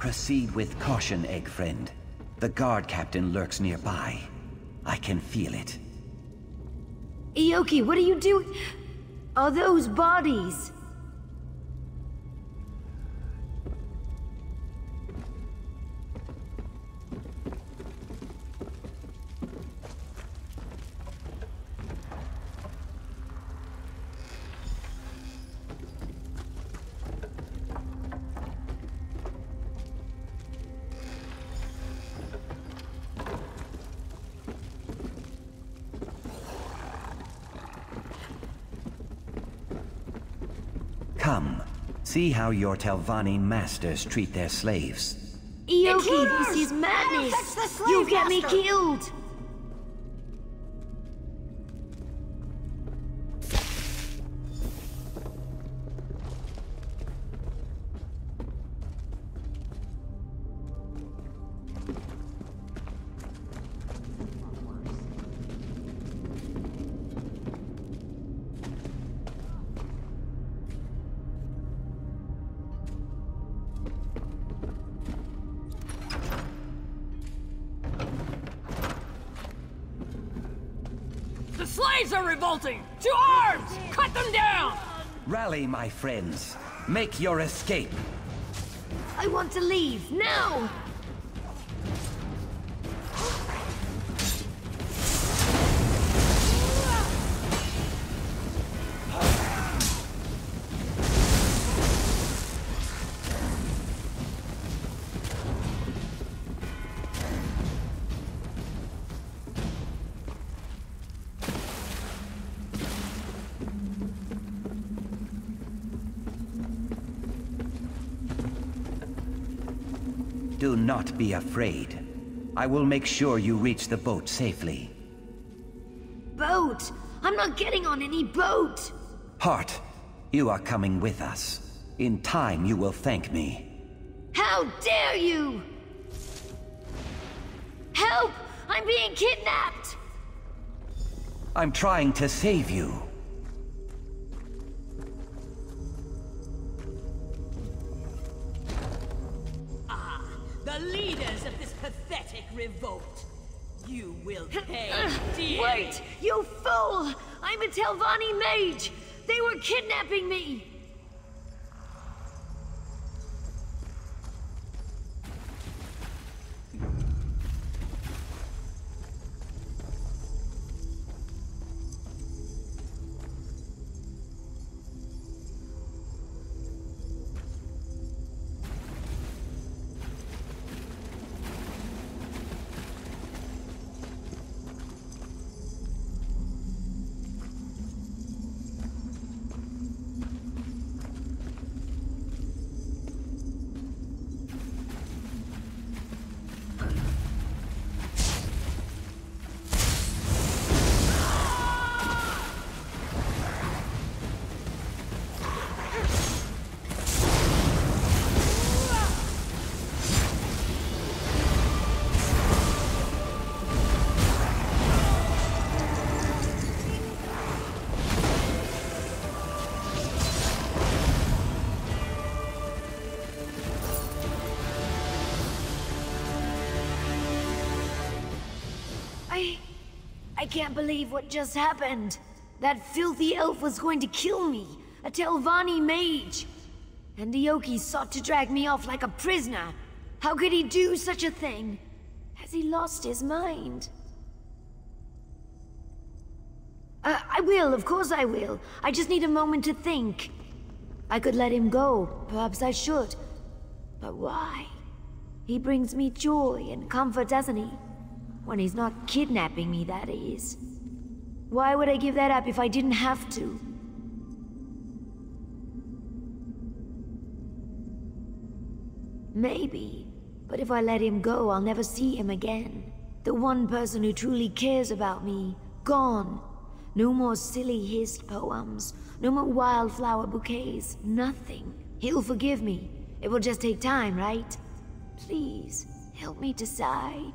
Proceed with caution, egg friend. The guard captain lurks nearby. I can feel it. Ioki, what are you doing? Are those bodies? Come, see how your Telvanni masters treat their slaves. Ioki, this is madness! You'll get me killed! The slaves are revolting! To arms! Cut them down! Rally, my friends. Make your escape. I want to leave, now! Do not be afraid. I will make sure you reach the boat safely. Boat? I'm not getting on any boat! Hart, you are coming with us. In time, you will thank me. How dare you! Help! I'm being kidnapped! I'm trying to save you. The leaders of this pathetic revolt. You will pay dearly. Wait! You fool! I'm a Telvanni mage! They were kidnapping me! I can't believe what just happened. That filthy elf was going to kill me, a Telvanni mage. And Ioki sought to drag me off like a prisoner. How could he do such a thing? Has he lost his mind? I will, of course I will. I just need a moment to think. I could let him go, perhaps I should. But why? He brings me joy and comfort, doesn't he? When he's not kidnapping me, that is. Why would I give that up if I didn't have to? Maybe. But if I let him go, I'll never see him again. The one person who truly cares about me, gone. No more silly hissed poems. No more wildflower bouquets. Nothing. He'll forgive me. It will just take time, right? Please, help me decide.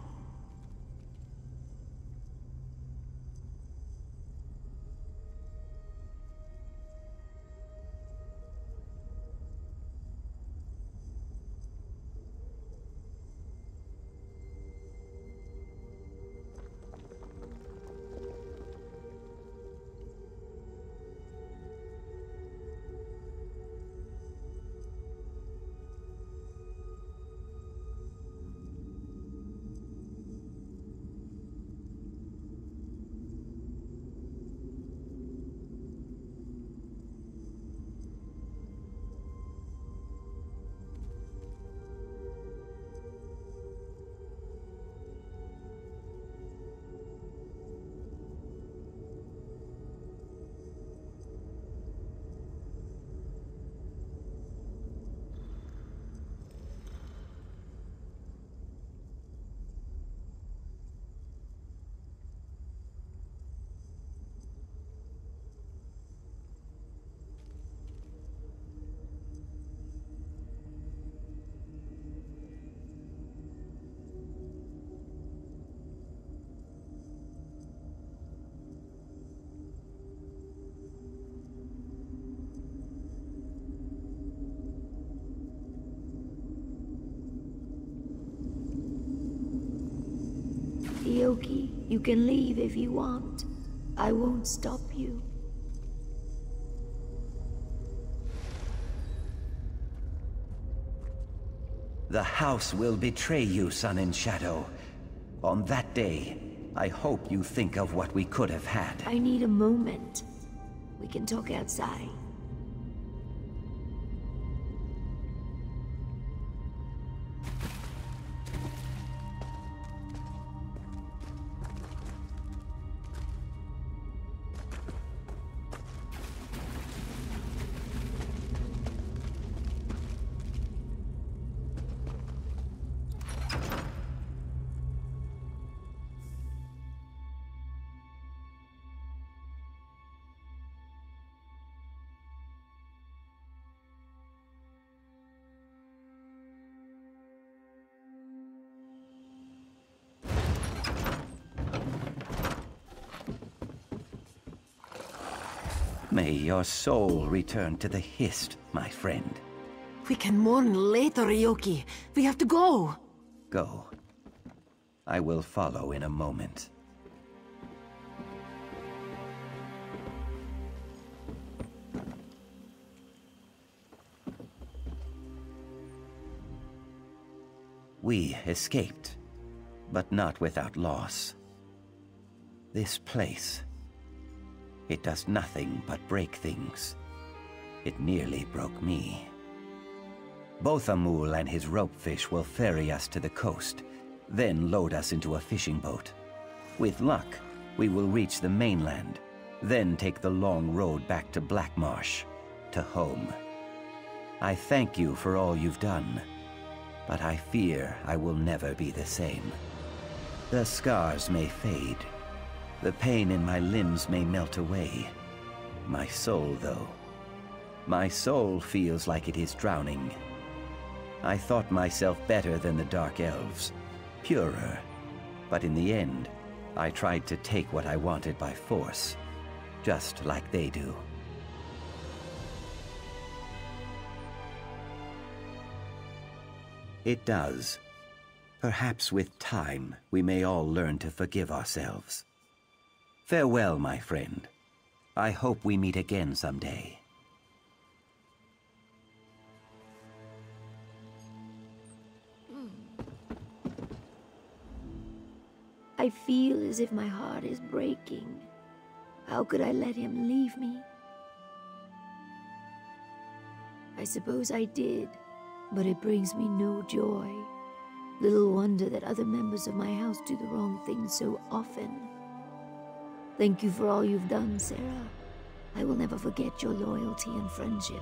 Ioki, you can leave if you want. I won't stop you. The house will betray you, Sun and Shadow. On that day, I hope you think of what we could have had. I need a moment. We can talk outside. May your soul return to the Hist, my friend. We can mourn later, Ioki. We have to go. Go. I will follow in a moment. We escaped, but not without loss. This place, it does nothing but break things. It nearly broke me. Both Amul and his ropefish will ferry us to the coast, then load us into a fishing boat. With luck, we will reach the mainland, then take the long road back to Blackmarsh, to home. I thank you for all you've done, but I fear I will never be the same. The scars may fade. The pain in my limbs may melt away. My soul, though. My soul feels like it is drowning. I thought myself better than the Dark Elves, purer. But in the end, I tried to take what I wanted by force, just like they do. It does. Perhaps with time, we may all learn to forgive ourselves. Farewell, my friend. I hope we meet again someday. I feel as if my heart is breaking. How could I let him leave me? I suppose I did, but it brings me no joy. Little wonder that other members of my house do the wrong thing so often. Thank you for all you've done, Sarah. I will never forget your loyalty and friendship.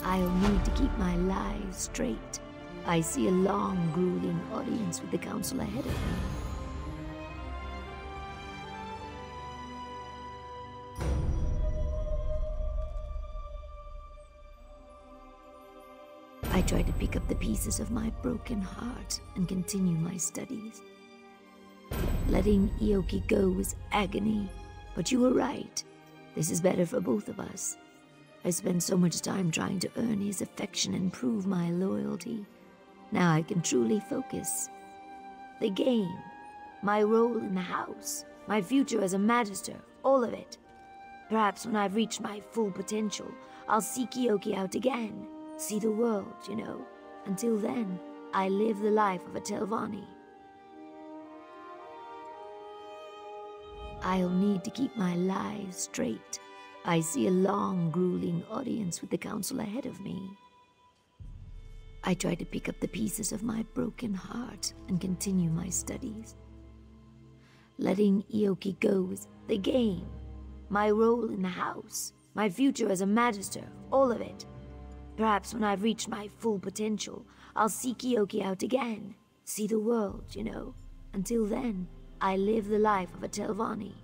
I'll need to keep my lies straight. I see a long, grueling audience with the council ahead of me. I try to pick up the pieces of my broken heart and continue my studies. Letting Ioki go was agony, but you were right. This is better for both of us. I spent so much time trying to earn his affection and prove my loyalty. Now I can truly focus. The game, my role in the house, my future as a magister, all of it. Perhaps when I've reached my full potential, I'll seek Ioki out again. See the world, you know. Until then, I live the life of a Telvanni. I'll need to keep my lies straight. I see a long, grueling audience with the council ahead of me. I try to pick up the pieces of my broken heart and continue my studies. Letting Ioki go was the game, my role in the house, my future as a magister, all of it. Perhaps when I've reached my full potential, I'll seek Ioki out again. See the world, you know. Until then, I live the life of a Telvanni.